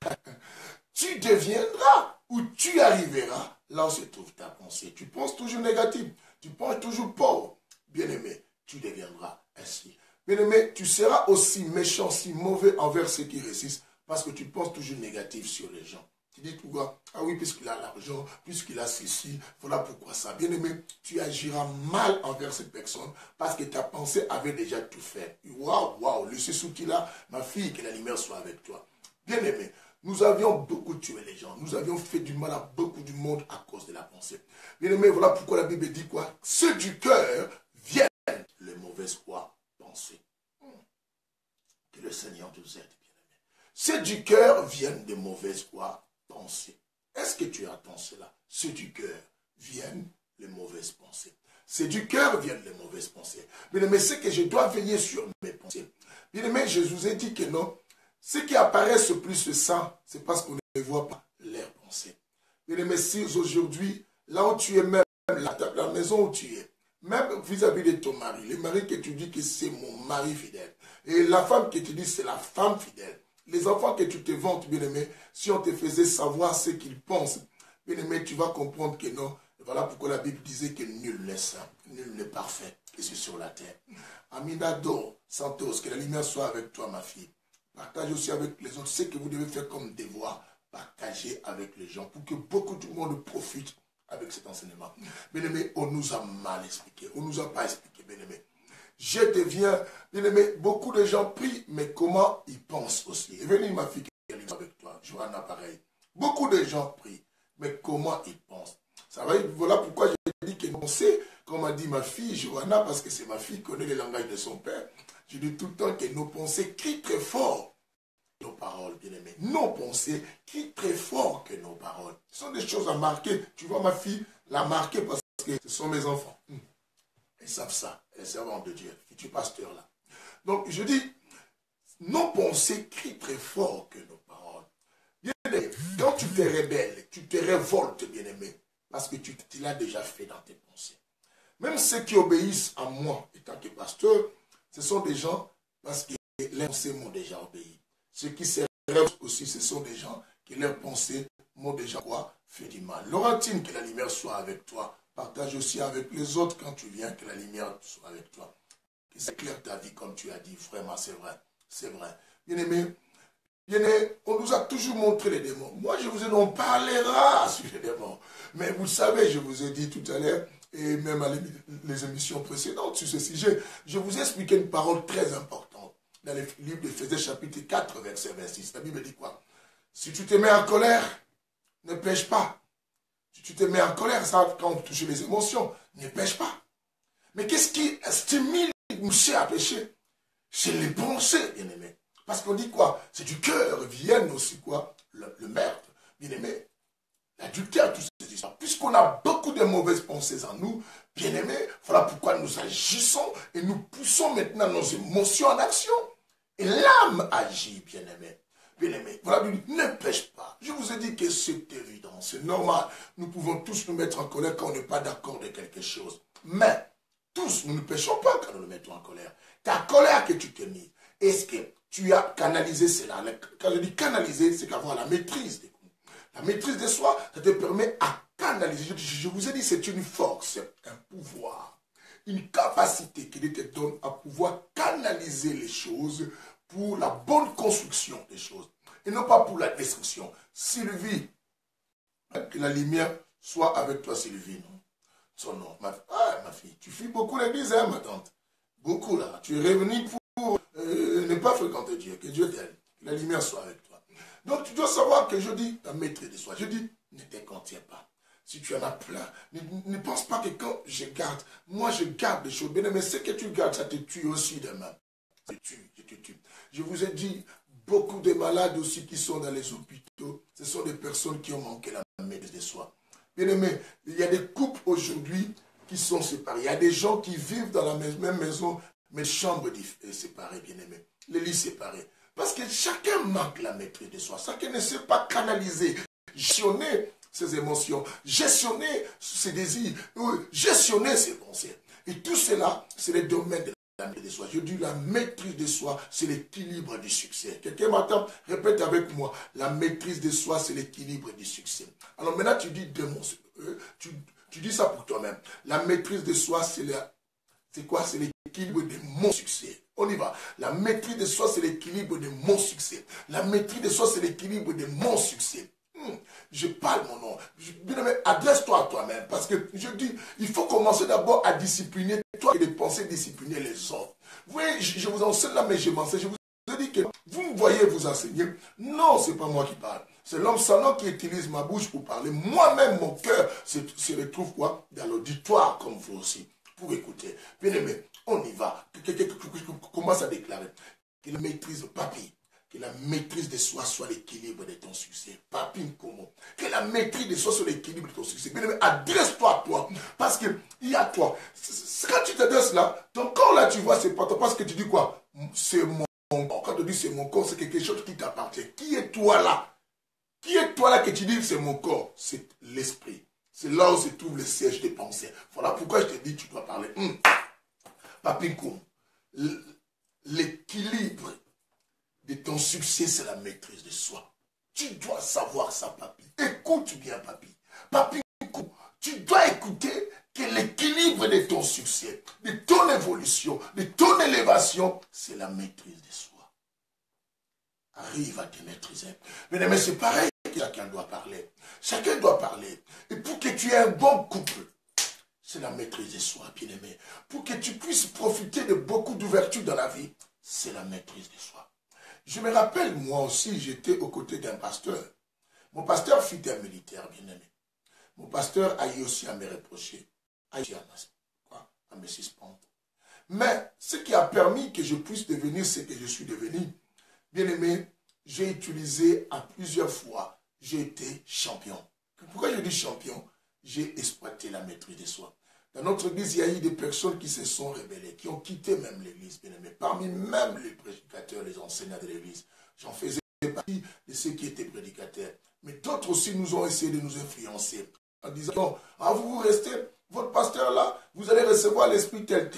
tu deviendras ou tu arriveras là où se trouve ta pensée. Tu penses toujours négatif, tu penses toujours pauvre. Bien aimé, tu deviendras ainsi. Bien aimé, tu seras aussi méchant, si mauvais envers ceux qui résistent parce que tu penses toujours négatif sur les gens. Tu dis tout quoi? Ah oui, puisqu'il a l'argent, puisqu'il a ceci, voilà pourquoi ça. Bien aimé, tu agiras mal envers cette personne parce que ta pensée avait déjà tout fait. Waouh, waouh, le sous-qui là, ma fille, que la lumière soit avec toi. Bien aimé, nous avions beaucoup tué les gens. Nous avions fait du mal à beaucoup du monde à cause de la pensée. Bien aimé, voilà pourquoi la Bible dit quoi? Ceux du cœur viennent les mauvaises quoi? Pensées. Que le Seigneur nous aide, bien aimé. Ceux du cœur viennent des mauvaises quoi? Pensées. Est-ce que tu entends cela? Ceux du cœur viennent les mauvaises pensées. C'est du cœur viennent les mauvaises pensées. Bien aimé, c'est que je dois veiller sur mes pensées. Bien aimé, je vous ai dit que non. Ce qui apparaissent le plus de sang, c'est parce qu'on ne voit pas leurs pensées. Bien aimé, si aujourd'hui, là où tu es même, la maison où tu es, même vis-à-vis de ton mari, le mari que tu dis que c'est mon mari fidèle, et la femme que tu dis c'est la femme fidèle, les enfants que tu te vantes, bien aimé, si on te faisait savoir ce qu'ils pensent, bien aimé, tu vas comprendre que non. Et voilà pourquoi la Bible disait que nul n'est saint, nul n'est parfait, que c'est sur la terre. Aminado, Santos, que la lumière soit avec toi, ma fille. Partagez aussi avec les autres ce que vous devez faire comme devoir. Partagez avec les gens pour que beaucoup de monde profite avec cet enseignement. Bien aimé, on nous a mal expliqué. On ne nous a pas expliqué, bien aimé. Je deviens, bien aimé, beaucoup de gens prient, mais comment ils pensent aussi. Et venez ma fille qui est avec toi, Johanna, pareil. Beaucoup de gens prient, mais comment ils pensent. Ça va, voilà pourquoi j'ai dit que non, c'est, comme a dit ma fille Johanna, parce que c'est ma fille qui connaît le langage de son père. Je dis tout le temps que nos pensées crient très fort. Nos paroles, bien aimées. Nos pensées crient très fort que nos paroles. Ce sont des choses à marquer. Tu vois ma fille la marquer parce que ce sont mes enfants. Ils savent ça. Les servants de Dieu. Tu pasteur là. Donc je dis, nos pensées crient très fort que nos paroles. Bien aimé, quand tu te rebelles, tu te révoltes, bien aimé, parce que tu l'as déjà fait dans tes pensées. Même ceux qui obéissent à moi, étant que pasteur, ce sont des gens parce que les pensées m'ont déjà obéi. Ceux qui se rêves aussi, ce sont des gens qui leurs pensées m'ont déjà quoi? Fait du mal. Laurentine, que la lumière soit avec toi. Partage aussi avec les autres quand tu viens, que la lumière soit avec toi. Que s'éclaire ta vie comme tu as dit. Vraiment, c'est vrai. C'est vrai. Bien-aimé, on nous a toujours montré les démons. Moi, je vous en parlera sur les démons. Mais vous savez, je vous ai dit tout à l'heure, et même à les émissions précédentes sur ce sujet, je vous ai expliqué une parole très importante. Dans le livre d'Éphésiens chapitre 4, verset 26, la Bible dit quoi? Si tu te mets en colère, ne pêche pas. Si tu te mets en colère, ça, quand on touche les émotions, ne pêche pas. Mais qu'est-ce qui stimule Mouché à pécher? C'est les pensées, bien-aimés. Parce qu'on dit quoi? C'est du cœur, viennent aussi quoi? Le meurtre, bien-aimé. L'adultère, tout ces histoires. Puisqu'on a beaucoup de mauvaises pensées en nous, bien-aimés, voilà pourquoi nous agissons et nous poussons maintenant nos émotions en action. Et l'âme agit, bien-aimé. Bien-aimé, voilà, ne pêche pas. Je vous ai dit que c'est évident, c'est normal. Nous pouvons tous nous mettre en colère quand on n'est pas d'accord de quelque chose. Mais, tous, nous ne péchons pas quand nous nous mettons en colère. Ta colère que tu t'es mise, est-ce que tu as canalisé cela? Quand je dis canaliser, c'est qu'avoir la maîtrise. La maîtrise de soi, ça te permet à canaliser. Je vous ai dit, c'est une force, un pouvoir, une capacité qui te donne à pouvoir canaliser les choses pour la bonne construction des choses. Et non pas pour la destruction. Sylvie, que la lumière soit avec toi, Sylvie, non? Son nom. Ma fille, tu fuis beaucoup l'église, hein, ma tante? Beaucoup, là. Tu es revenu pour ne pas fréquenter Dieu. Que Dieu t'aide. Que la lumière soit avec toi. Donc, tu dois savoir que je dis, la maîtrise de soi. Je dis, ne te contiens pas. Si tu en as plein, ne pense pas que quand je garde, moi je garde des choses. Bien, mais ce que tu gardes, ça te tue aussi demain. Ça te tue. Je vous ai dit, beaucoup de malades aussi qui sont dans les hôpitaux, ce sont des personnes qui ont manqué la maîtrise de soi. Bien aimé, il y a des couples aujourd'hui qui sont séparés. Il y a des gens qui vivent dans la même maison, mais chambres séparées, bien aimé. Les lits séparés. Parce que chacun manque la maîtrise de soi. Chacun ne sait pas canaliser, gestionner ses émotions, gestionner ses désirs, gestionner ses pensées. Et tout cela, c'est le domaine de la maîtrise de soi. Je dis la maîtrise de soi, c'est l'équilibre du succès. Quelqu'un m'attend, répète avec moi. La maîtrise de soi, c'est l'équilibre du succès. Alors maintenant, tu dis tu dis ça pour toi-même. La maîtrise de soi, c'est quoi? C'est l'équilibre de mon succès. On y va. La maîtrise de soi, c'est l'équilibre de mon succès. La maîtrise de soi, c'est l'équilibre de mon succès. Je parle mon nom. Adresse-toi à toi-même. Parce que je dis, il faut commencer d'abord à discipliner toi et de penser discipliner les autres. Vous voyez, je vous enseigne là, mais je m'enseigne. Je vous ai dit que vous me voyez vous enseigner. Non, ce n'est pas moi qui parle. C'est l'homme savant qui utilise ma bouche pour parler. Moi-même, mon cœur se retrouve quoi? Dans l'auditoire, comme vous aussi, pour écouter. Bien aimé, on y va. Commence à déclarer. Que la maîtrise, papy. Que la maîtrise de soi soit l'équilibre de ton succès. Papi Nkomo. Que la maîtrise de soi soit l'équilibre de ton succès. Bien aimé, adresse-toi à toi. Parce qu'il y a toi. Quand tu t'adresses là, ton corps là, tu vois, c'est pas toi. Parce que tu dis quoi? C'est mon corps. Quand tu dis c'est mon corps, c'est quelque chose qui t'appartient. Qui est toi là? Qui est toi là que tu dis c'est mon corps? C'est l'esprit. C'est là où se trouve le siège des pensées. Voilà pourquoi je te dis tu dois parler. Papi Nkomo. L'équilibre de ton succès, c'est la maîtrise de soi. Tu dois savoir ça, papi. Écoute bien, papi. Papi, tu dois écouter que l'équilibre de ton succès, de ton évolution, de ton élévation, c'est la maîtrise de soi. Arrive à te maîtriser. Mais c'est pareil que chacun doit parler. Chacun doit parler. Et pour que tu aies un bon couple, c'est la maîtrise de soi, bien-aimé. Pour que tu puisses profiter de beaucoup d'ouverture dans la vie, c'est la maîtrise de soi. Je me rappelle, moi aussi, j'étais aux côtés d'un pasteur. Mon pasteur fut un militaire, bien-aimé. Mon pasteur a eu aussi à me reprocher, a eu à me suspendre. Mais ce qui a permis que je puisse devenir ce que je suis devenu, bien-aimé, j'ai utilisé à plusieurs fois, j'ai été champion. Pourquoi je dis champion? J'ai exploité la maîtrise de soi. Dans notre église, il y a eu des personnes qui se sont rebellées, qui ont quitté même l'église, bien aimé. Parmi même les prédicateurs, les enseignants de l'église, j'en faisais partie de ceux qui étaient prédicateurs. Mais d'autres aussi nous ont essayé de nous influencer en disant, non, vous restez, votre pasteur là, vous allez recevoir l'esprit tel.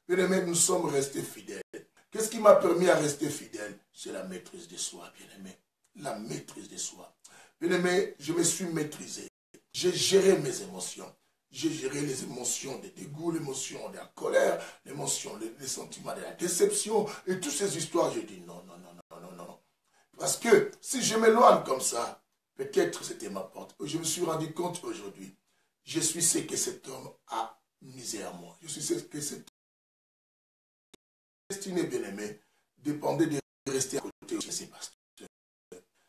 Bien aimé, nous sommes restés fidèles. Qu'est-ce qui m'a permis à rester fidèle? c'est la maîtrise de soi, bien-aimé. La maîtrise de soi. Bien-aimé, je me suis maîtrisé. J'ai géré mes émotions. J'ai géré les émotions de dégoût, l'émotion de la colère, l'émotion, les sentiments de la déception et toutes ces histoires. Je dis non, non, non, non, non, non. Parce que si je m'éloigne comme ça, peut-être c'était ma porte. Je me suis rendu compte aujourd'hui. Je suis ce que cet homme a misé à moi. Je suis ce que cet destiné bien-aimé dépendait de rester à côté de ses pasteurs.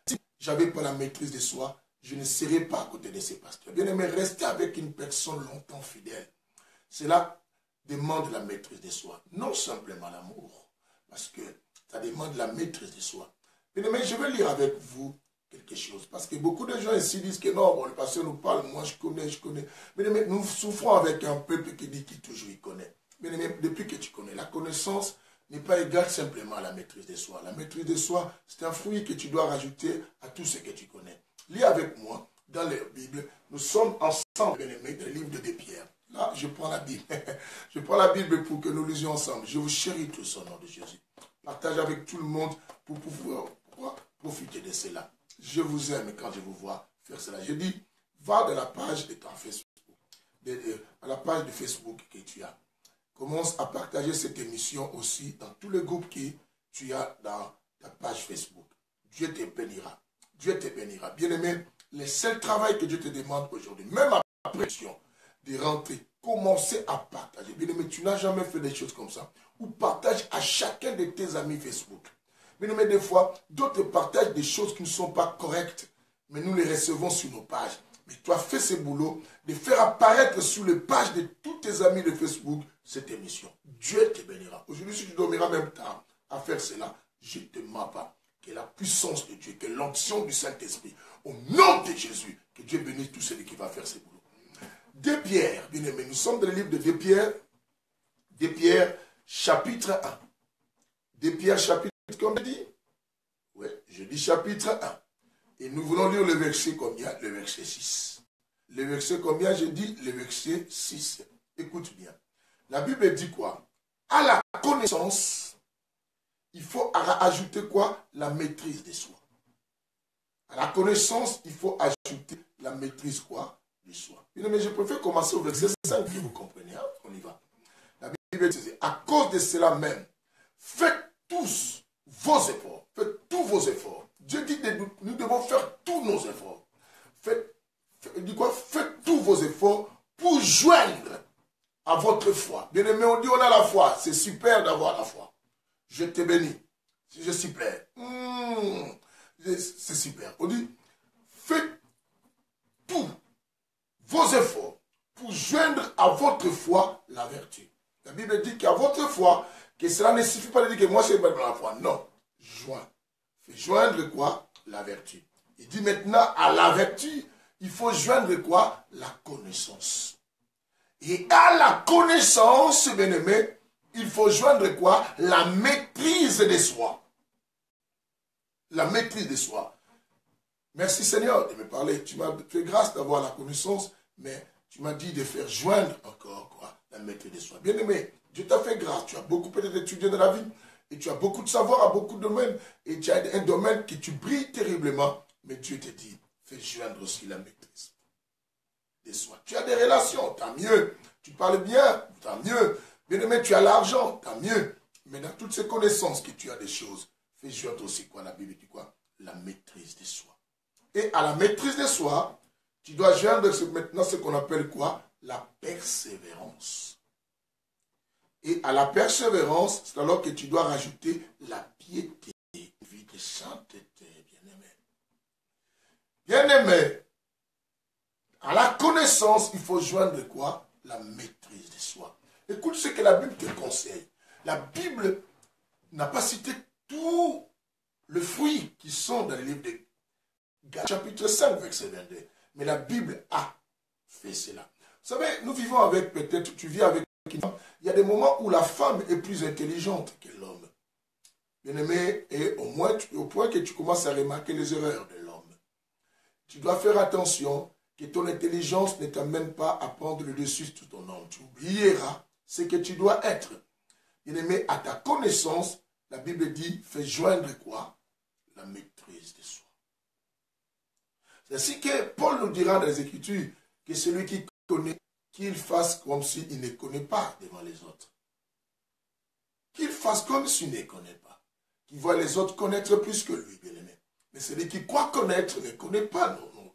Si je n'avais pas la maîtrise de soi, je ne serais pas à côté de ces pasteurs. Bien-aimé, rester avec une personne longtemps fidèle, cela demande la maîtrise de soi. Non simplement l'amour, parce que ça demande la maîtrise de soi. Bien-aimé, je vais lire avec vous quelque chose, parce que beaucoup de gens ici disent que non, bon, le pasteur nous parle, moi je connais. Bien-aimé, nous souffrons avec un peuple qui dit qu'il toujours il connaît. Bien-aimé, depuis que tu connais, la connaissance n'est pas égale simplement à la maîtrise de soi. La maîtrise de soi, c'est un fruit que tu dois rajouter à tout ce que tu connais. Lis avec moi dans la Bible. Nous sommes ensemble, bien-aimés, dans le livre de Pierre. Là, je prends la Bible. Je prends la Bible pour que nous lisions ensemble. Je vous chéris tous au nom de Jésus. Partage avec tout le monde pour pouvoir profiter de cela. Je vous aime quand je vous vois faire cela. Je dis, va de la page de ton Facebook, à la page de Facebook que tu as. Commence à partager cette émission aussi dans tous les groupes que tu as dans ta page Facebook. Dieu te bénira. Dieu te bénira. Bien-aimé, le seul travail que Dieu te demande aujourd'hui, même après de rentrer, commencer à partager. Bien-aimé, tu n'as jamais fait des choses comme ça. Ou partage à chacun de tes amis Facebook. Bien-aimé, des fois, d'autres partagent des choses qui ne sont pas correctes, mais nous les recevons sur nos pages. Mais tu as fait ce boulot de faire apparaître sur les pages de tous tes amis de Facebook cette émission. Dieu te bénira. Aujourd'hui, si tu dormiras même tard à faire cela, je ne te mens pas. Que la puissance de Dieu, que l'onction du Saint-Esprit, au nom de Jésus, que Dieu bénisse tout celui qui va faire ce boulot. 2 Pierre, bien aimé, nous sommes dans le livre de 2 Pierre, chapitre 1. 2 Pierre, chapitre, comme je dis? Oui, je dis chapitre 1. Et nous voulons lire le verset combien? Le verset 6. Le verset combien? Je dis le verset 6. Écoute bien. La Bible dit quoi? À la connaissance, il faut ajouter quoi? La maîtrise de soi. À la connaissance, il faut ajouter la maîtrise quoi? De soi. Mais je préfère commencer au verset 5 que vous comprenez. Hein? On y va. La Bible dit, à cause de cela même, faites tous vos efforts. Faites tous vos efforts. Dieu dit que nous devons faire tous nos efforts. Faites tous vos efforts pour joindre à votre foi. Bien aimé, on dit on a la foi. C'est super d'avoir la foi. Je te bénis. Je suis prêt. C'est super. On dit, faites tous vos efforts pour joindre à votre foi la vertu. La Bible dit qu'à votre foi, que cela ne suffit pas de dire que moi je suis pas dans la foi. Non. Joins. Fais joindre quoi? La vertu. Il dit maintenant à la vertu, il faut joindre quoi? La connaissance. Et à la connaissance, bien-aimé, il faut joindre quoi? La maîtrise de soi. La maîtrise de soi. Merci Seigneur de me parler. Tu m'as fait grâce d'avoir la connaissance, mais tu m'as dit de faire joindre encore quoi? La maîtrise de soi. Bien-aimé, Dieu t'a fait grâce. Tu as beaucoup peut-être étudié dans la vie. Et tu as beaucoup de savoir à beaucoup de domaines. Et tu as un domaine que tu brilles terriblement. Mais Dieu te dit, fais joindre aussi la maîtrise de soi. Tu as des relations, tant mieux. Tu parles bien, tant mieux. Bien-aimé, tu as l'argent, tant mieux. Mais dans toutes ces connaissances que tu as des choses, fais joindre aussi quoi? La Bible dit quoi? La maîtrise de soi. Et à la maîtrise de soi, tu dois joindre maintenant ce qu'on appelle quoi? La persévérance. Et à la persévérance, c'est alors que tu dois rajouter la piété, une vie de sainteté, bien-aimé. Bien-aimé, à la connaissance, il faut joindre quoi? La maîtrise de soi. Écoute ce que la Bible te conseille. La Bible n'a pas cité tous les fruits qui sont dans le livre de Galates, chapitre 5, verset 22. Mais la Bible a fait cela. Vous savez, nous vivons avec, peut-être, tu vis avec une femme. Il y a des moments où la femme est plus intelligente que l'homme. Bien-aimé, et au point que tu commences à remarquer les erreurs de l'homme. Tu dois faire attention que ton intelligence ne t'amène pas à prendre le dessus sur ton homme. Tu oublieras ce que tu dois être. Bien-aimé, à ta connaissance, la Bible dit, fait joindre quoi? La maîtrise de soi. C'est ainsi que Paul nous dira dans les Écritures que celui qui connaît, qu'il fasse comme s'il ne connaît pas devant les autres. Qu'il fasse comme s'il ne connaît pas. Qu'il voit les autres connaître plus que lui, bien aimé. Mais celui qui croit connaître ne connaît pas, non, non.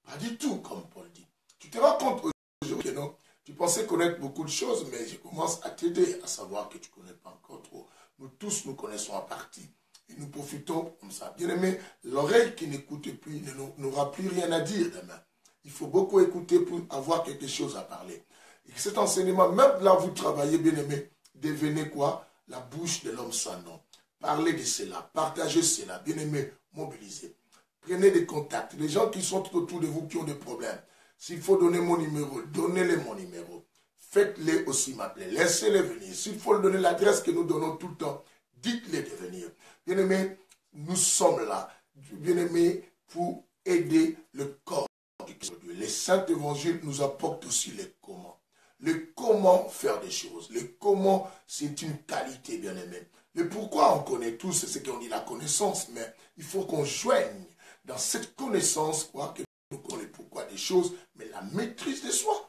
Pas du tout, comme Paul dit. Tu te rends compte aujourd'hui que non? Tu pensais connaître beaucoup de choses, mais je commence à t'aider à savoir que tu ne connais pas encore trop. Nous tous, nous connaissons en partie. Et nous profitons comme ça. Bien aimé, l'oreille qui n'écoute plus n'aura plus rien à dire demain. Il faut beaucoup écouter pour avoir quelque chose à parler. Et cet enseignement, même là où vous travaillez, bien aimé, devenez quoi? La bouche de l'homme sans nom. Parlez de cela, partagez cela, bien aimé, mobilisez. Prenez des contacts. Les gens qui sont tout autour de vous qui ont des problèmes. S'il faut donner mon numéro, donnez-les mon numéro. Faites-les aussi m'appeler. Laissez-les venir. S'il faut leur donner l'adresse que nous donnons tout le temps, dites-les de venir. Bien-aimés, nous sommes là, bien-aimés, pour aider le corps du Christ. Les saints évangiles nous apportent aussi les comment. Le comment faire des choses. Le comment, c'est une qualité, bien-aimés. Le pourquoi, on connaît tous, c'est ce qu'on dit la connaissance, mais il faut qu'on joigne dans cette connaissance, quoi, que nous connaissons pourquoi des choses, mais la maîtrise de soi.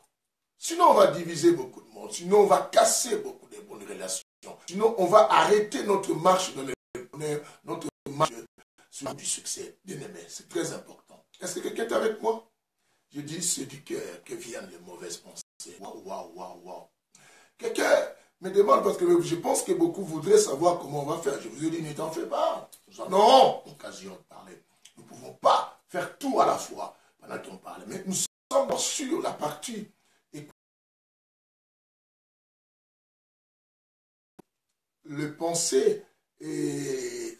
Sinon, on va diviser beaucoup de monde. Sinon, on va casser beaucoup de bonnes relations. Sinon, on va arrêter notre marche dans le bonheur, notre marche sur du succès. Bien aimé, c'est très important. Est-ce que quelqu'un est avec moi? Je dis, c'est du cœur que viennent les mauvaises pensées. Waouh, waouh, waouh, waouh. Quelqu'un me demande, parce que je pense que beaucoup voudraient savoir comment on va faire. Je vous ai dit, ne t'en fais pas. Nous en aurons l'occasion de parler. Nous ne pouvons pas faire tout à la fois pendant qu'on parle. Mais nous sommes sur la partie. Le pensée, et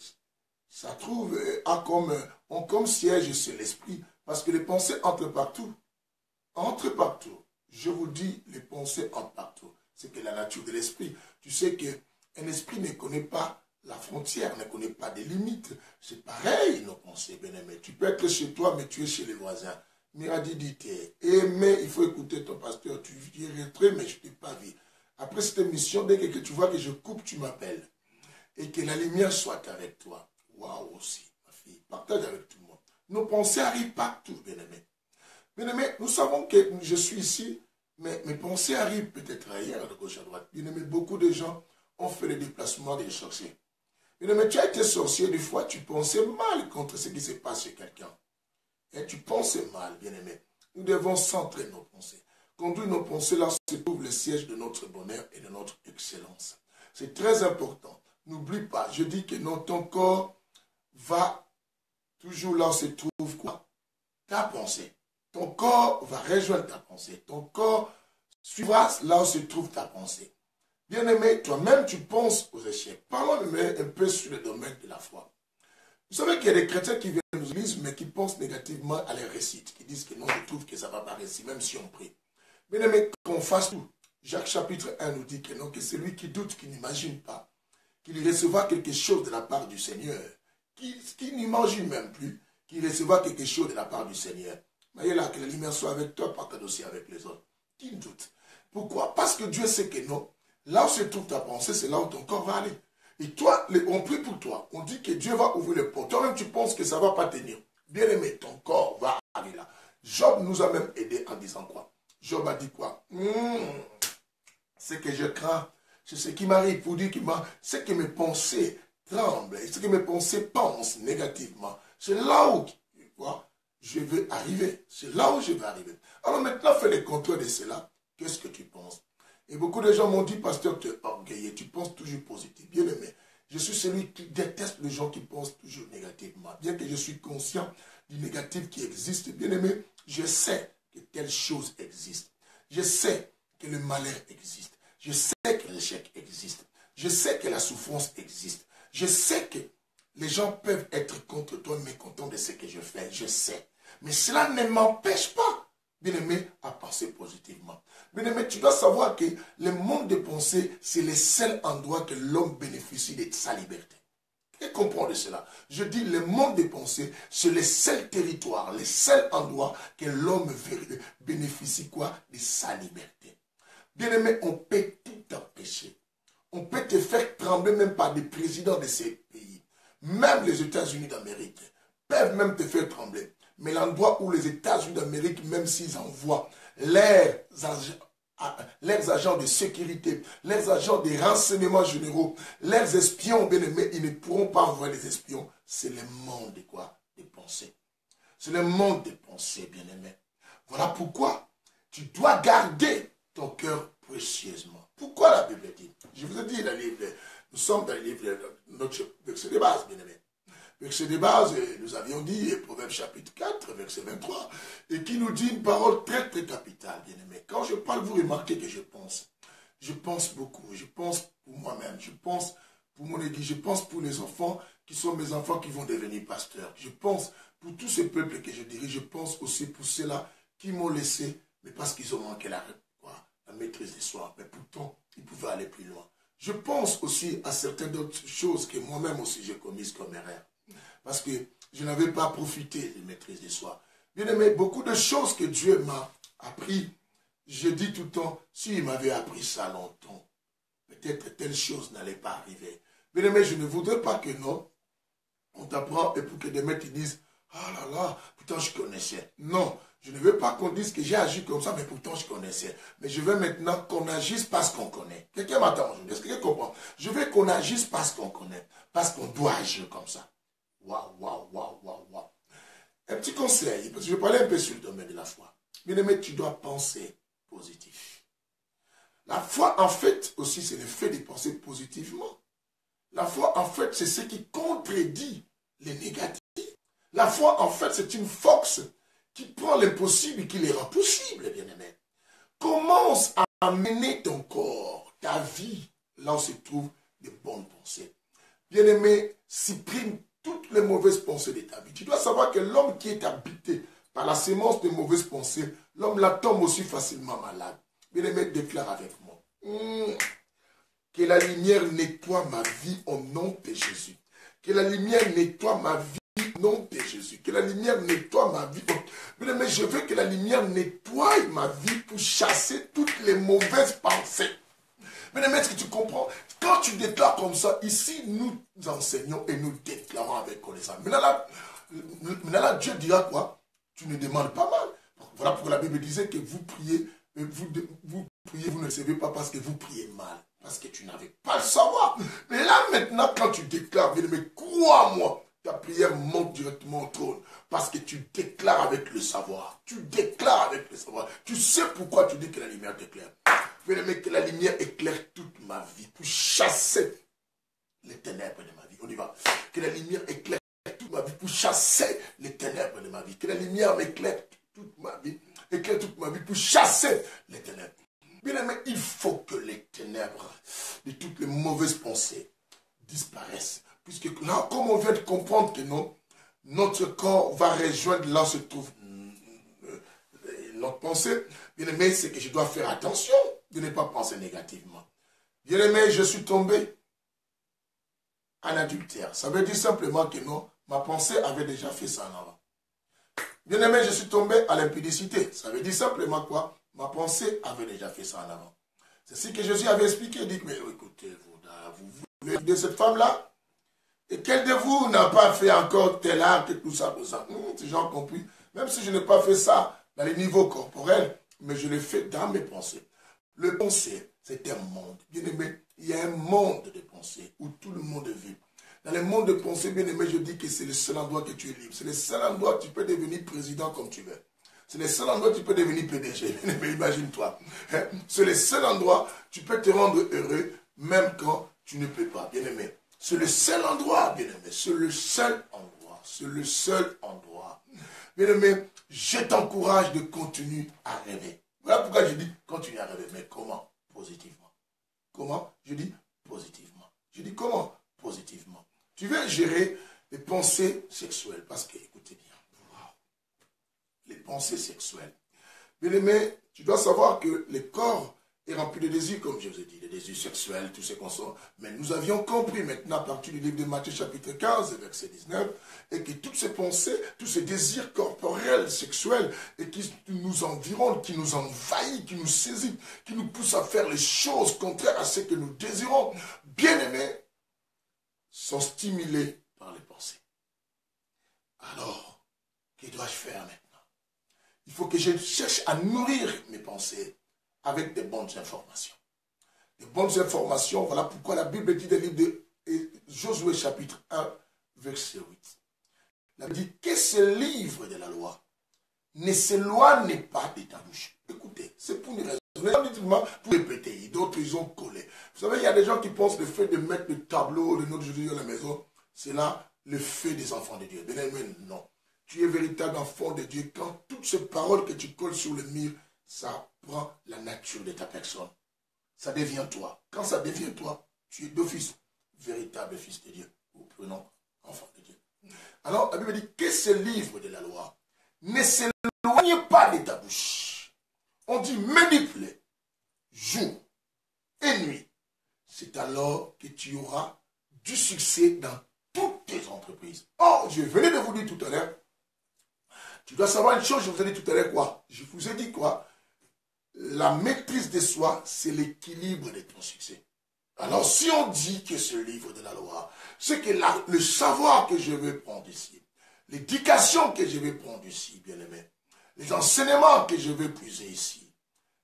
ça trouve, a comme siège sur l'esprit. Parce que les pensées entrent partout. Entrent partout. Je vous dis, les pensées entrent partout. C'est que la nature de l'esprit. Tu sais qu'un esprit ne connaît pas la frontière, ne connaît pas des limites. C'est pareil, nos pensées, bien-aimés. Tu peux être chez toi, mais tu es chez les voisins. Miradi dit, mais il faut écouter ton pasteur. Tu es très, mais je ne t'ai pas vu. Après cette émission, dès que tu vois que je coupe, tu m'appelles. Et que la lumière soit avec toi. Waouh aussi, ma fille. Partage avec tout le monde. Nos pensées arrivent partout, bien-aimés. Bien-aimés, nous savons que je suis ici, mais mes pensées arrivent peut-être ailleurs, de gauche à droite. Bien-aimés, beaucoup de gens ont fait le déplacement des sorciers. Bien-aimés, tu as été sorcier, des fois, tu pensais mal contre ce qui se passe chez quelqu'un. Et tu pensais mal, bien-aimés. Nous devons centrer nos pensées. Conduire nos pensées là se trouve le siège de notre bonheur et de notre excellence. C'est très important. N'oublie pas, je dis que non, ton corps va toujours là où se trouve quoi? Ta pensée. Ton corps va rejoindre ta pensée. Ton corps suivra là où se trouve ta pensée. Bien-aimé, toi-même tu penses aux échecs. Parlons un peu sur le domaine de la foi. Vous savez qu'il y a des chrétiens qui viennent aux églises mais qui pensent négativement à les récites, qui disent que non, je trouve que ça va pas réussir, même si on prie. Bien-aimé, qu'on fasse tout. Jacques chapitre 1 nous dit que non, que celui qui doute, qui n'imagine pas, qu'il recevra quelque chose de la part du Seigneur, qui n'imagine même plus, qu'il recevra quelque chose de la part du Seigneur. Mais là, que la lumière soit avec toi, partage aussi avec les autres. Qui doute? Pourquoi? Parce que Dieu sait que non. Là où se trouve ta pensée, c'est là où ton corps va aller. Et toi, on prie pour toi. On dit que Dieu va ouvrir les portes. Toi-même, tu penses que ça ne va pas tenir. Bien aimé, ton corps va aller là. Job nous a même aidé en disant quoi? Job a dit quoi? C'est que je crains. C'est ce qui m'arrive pour dire c'est que mes pensées tremblent. C'est que mes pensées pensent négativement. C'est là où quoi, je vais arriver. C'est là où je vais arriver. Alors maintenant, fais le contrôle de cela. Qu'est-ce que tu penses? Et beaucoup de gens m'ont dit, pasteur, tu es orgueilleux, tu penses toujours positif. Bien aimé, je suis celui qui déteste les gens qui pensent toujours négativement. Bien que je suis conscient du négatif qui existe, bien aimé, je sais que telle chose existe. Je sais que le malheur existe. Je sais que l'échec existe. Je sais que la souffrance existe. Je sais que les gens peuvent être contre toi, mécontents de ce que je fais. Je sais. Mais cela ne m'empêche pas, bien-aimé, à penser positivement. Bien-aimé, tu dois savoir que le monde des pensées, c'est le seul endroit que l'homme bénéficie de sa liberté. Et comprends de cela. Je dis, le monde des pensées, c'est le seul territoire, le seul endroit que l'homme bénéficie quoi? De sa liberté. Bien-aimé, on peut tout empêcher. On peut te faire trembler même par des présidents de ces pays. Même les États-Unis d'Amérique peuvent même te faire trembler. Mais l'endroit où les États-Unis d'Amérique, même s'ils envoient leurs agents de sécurité, leurs agents de renseignements généraux, leurs espions, bien aimés, ils ne pourront pas envoyer les espions. C'est le monde de quoi? Des pensées. C'est le monde des pensées, bien aimés. Voilà pourquoi tu dois garder ton cœur précieusement. Pourquoi la Bible dit? Je vous ai dit, nous sommes dans le livre de notre verset de base, bien aimé. Verset de base, nous avions dit, Proverbe chapitre 4, verset 23, et qui nous dit une parole très très capitale, bien aimé. Quand je parle, vous remarquez que je pense beaucoup, je pense pour moi-même, je pense pour mon église, je pense pour les enfants qui sont mes enfants qui vont devenir pasteurs, je pense pour tous ces peuples que je dirige, je pense aussi pour ceux-là qui m'ont laissé, mais parce qu'ils ont manqué la maîtrise des soi, mais pourtant, ils pouvaient aller plus loin. Je pense aussi à certaines d'autres choses que moi-même aussi j'ai commises comme erreur. Parce que je n'avais pas profité de maîtrise de soi. Bien aimé, beaucoup de choses que Dieu m'a appris, je dis tout le temps, s'il m'avait appris ça longtemps, peut-être telle chose n'allait pas arriver. Bien aimé, je ne voudrais pas que non, on t'apprend et pour que des mecs te disent, ah là là, pourtant je connaissais. Non, je ne veux pas qu'on dise que j'ai agi comme ça, mais pourtant je connaissais. Mais je veux maintenant qu'on agisse parce qu'on connaît. Quelqu'un m'attend aujourd'hui, est-ce que quelqu'un comprend? Je veux qu'on agisse parce qu'on connaît, parce qu'on doit agir comme ça. Waouh, waouh, waouh, waouh, waouh. Un petit conseil, parce que je vais parler un peu sur le domaine de la foi. Bien aimé, tu dois penser positif. La foi, en fait, aussi, c'est le fait de penser positivement. La foi, en fait, c'est ce qui contredit les négatifs. La foi, en fait, c'est une force qui prend l'impossible et qui les rend possibles, bien aimé. Commence à mener ton corps, ta vie, là où se trouvent les bonnes pensées. Bien aimé, supprime toutes les mauvaises pensées de ta vie. Tu dois savoir que l'homme qui est habité par la sémence de mauvaises pensées, l'homme la tombe aussi facilement malade. Bien aimé, déclare avec moi. Que la lumière nettoie ma vie au nom de Jésus. Que la lumière nettoie ma vie au nom de Jésus. Que la lumière nettoie ma vie. Bien aimé, je veux que la lumière nettoie ma vie pour chasser toutes les mauvaises pensées. Mais est-ce que tu comprends? Quand tu déclares comme ça, ici, nous enseignons et nous déclarons avec connaissance. Maintenant là, Dieu dira quoi? Tu ne demandes pas mal. Voilà pourquoi la Bible disait que vous priez, vous ne savez pas parce que vous priez mal. Parce que tu n'avais pas le savoir. Mais là, maintenant, quand tu déclares, mais crois-moi, ta prière monte directement au trône. Parce que tu déclares avec le savoir. Tu déclares avec le savoir. Tu sais pourquoi tu dis que la lumière t'éclaire. Mais que la lumière éclaire toute ma vie pour chasser les ténèbres de ma vie. On y va. Que la lumière éclaire toute ma vie pour chasser les ténèbres de ma vie. Que la lumière m'éclaire toute ma vie. Éclaire toute ma vie pour chasser les ténèbres. Bien aimé, il faut que les ténèbres de toutes les mauvaises pensées disparaissent. Puisque là, comme on vient de comprendre que non, notre corps va rejoindre là où se trouve notre pensée. Bien aimé, c'est que je dois faire attention de ne pas penser négativement. Bien aimé, je suis tombé en adultère. Ça veut dire simplement que non, ma pensée avait déjà fait ça en avant. Bien aimé, je suis tombé à l'impudicité. Ça veut dire simplement quoi? Ma pensée avait déjà fait ça en avant. C'est ce que Jésus avait expliqué. Il dit, mais écoutez, vous voulez de cette femme-là? Et quel de vous n'a pas fait encore tel acte et tout ça, tout ça? Ces gens ont compris. Même si je n'ai pas fait ça dans les niveaux corporels, mais je l'ai fait dans mes pensées. Le pensée, c'est un monde. Bien aimé, il y a un monde de pensée où tout le monde vit. Dans le monde de pensée, bien aimé, je dis que c'est le seul endroit que tu es libre. C'est le seul endroit où tu peux devenir président comme tu veux. C'est le seul endroit où tu peux devenir PDG. Bien aimé, imagine-toi. C'est le seul endroit où tu peux te rendre heureux, même quand tu ne peux pas. Bien aimé. C'est le seul endroit, bien aimé. C'est le seul endroit. C'est le seul endroit. Bien aimé, je t'encourage de continuer à rêver. Voilà pourquoi je dis continue à rêver. Mais comment? Positivement. Comment? Je dis positivement. Je dis comment? Positivement. Tu veux gérer les pensées sexuelles. Parce que, écoutez bien, wow, les pensées sexuelles. Bien aimé, tu dois savoir que le corps est rempli de désirs, comme je vous ai dit, des désirs sexuels, tout ce qu'on sent. Mais nous avions compris maintenant à partir du livre de Matthieu chapitre 15, verset 19, et que toutes ces pensées, tous ces désirs corporels, sexuels, et qui nous environnent, qui nous envahissent, qui nous saisissent, qui nous poussent à faire les choses contraires à ce que nous désirons, bien aimés, sont stimulés par les pensées. Alors, que dois-je faire maintenant? Il faut que je cherche à nourrir mes pensées avec des bonnes informations. Des bonnes informations, voilà pourquoi la Bible dit dans le livre de Josué chapitre 1, verset 8. La Bible dit que ce livre de la loi ne s'éloigne pas de ta bouche. Écoutez, c'est pour une raison, pour répéter. D'autres, ils ont collé. Vous savez, il y a des gens qui pensent le fait de mettre le tableau de notre Jésus à la maison, c'est là le fait des enfants de Dieu. Bien aimé, non. Tu es véritable enfant de Dieu quand toutes ces paroles que tu colles sur le mur, ça prend la nature de ta personne. Ça devient toi. Quand ça devient toi, tu es d'office véritable fils de Dieu. Ou prenons enfant de Dieu. Alors, la Bible dit que ce livre de la loi ne s'éloigne pas de ta bouche. On dit médite-le jour et nuit. C'est alors que tu auras du succès dans toutes tes entreprises. Oh, je venais de vous dire tout à l'heure, tu dois savoir une chose, je vous ai dit tout à l'heure quoi? Je vous ai dit quoi? La maîtrise de soi, c'est l'équilibre de ton succès. Alors, si on dit que ce livre de la loi, c'est que le savoir que je vais prendre ici, l'éducation que je vais prendre ici, bien aimé, les enseignements que je vais puiser ici,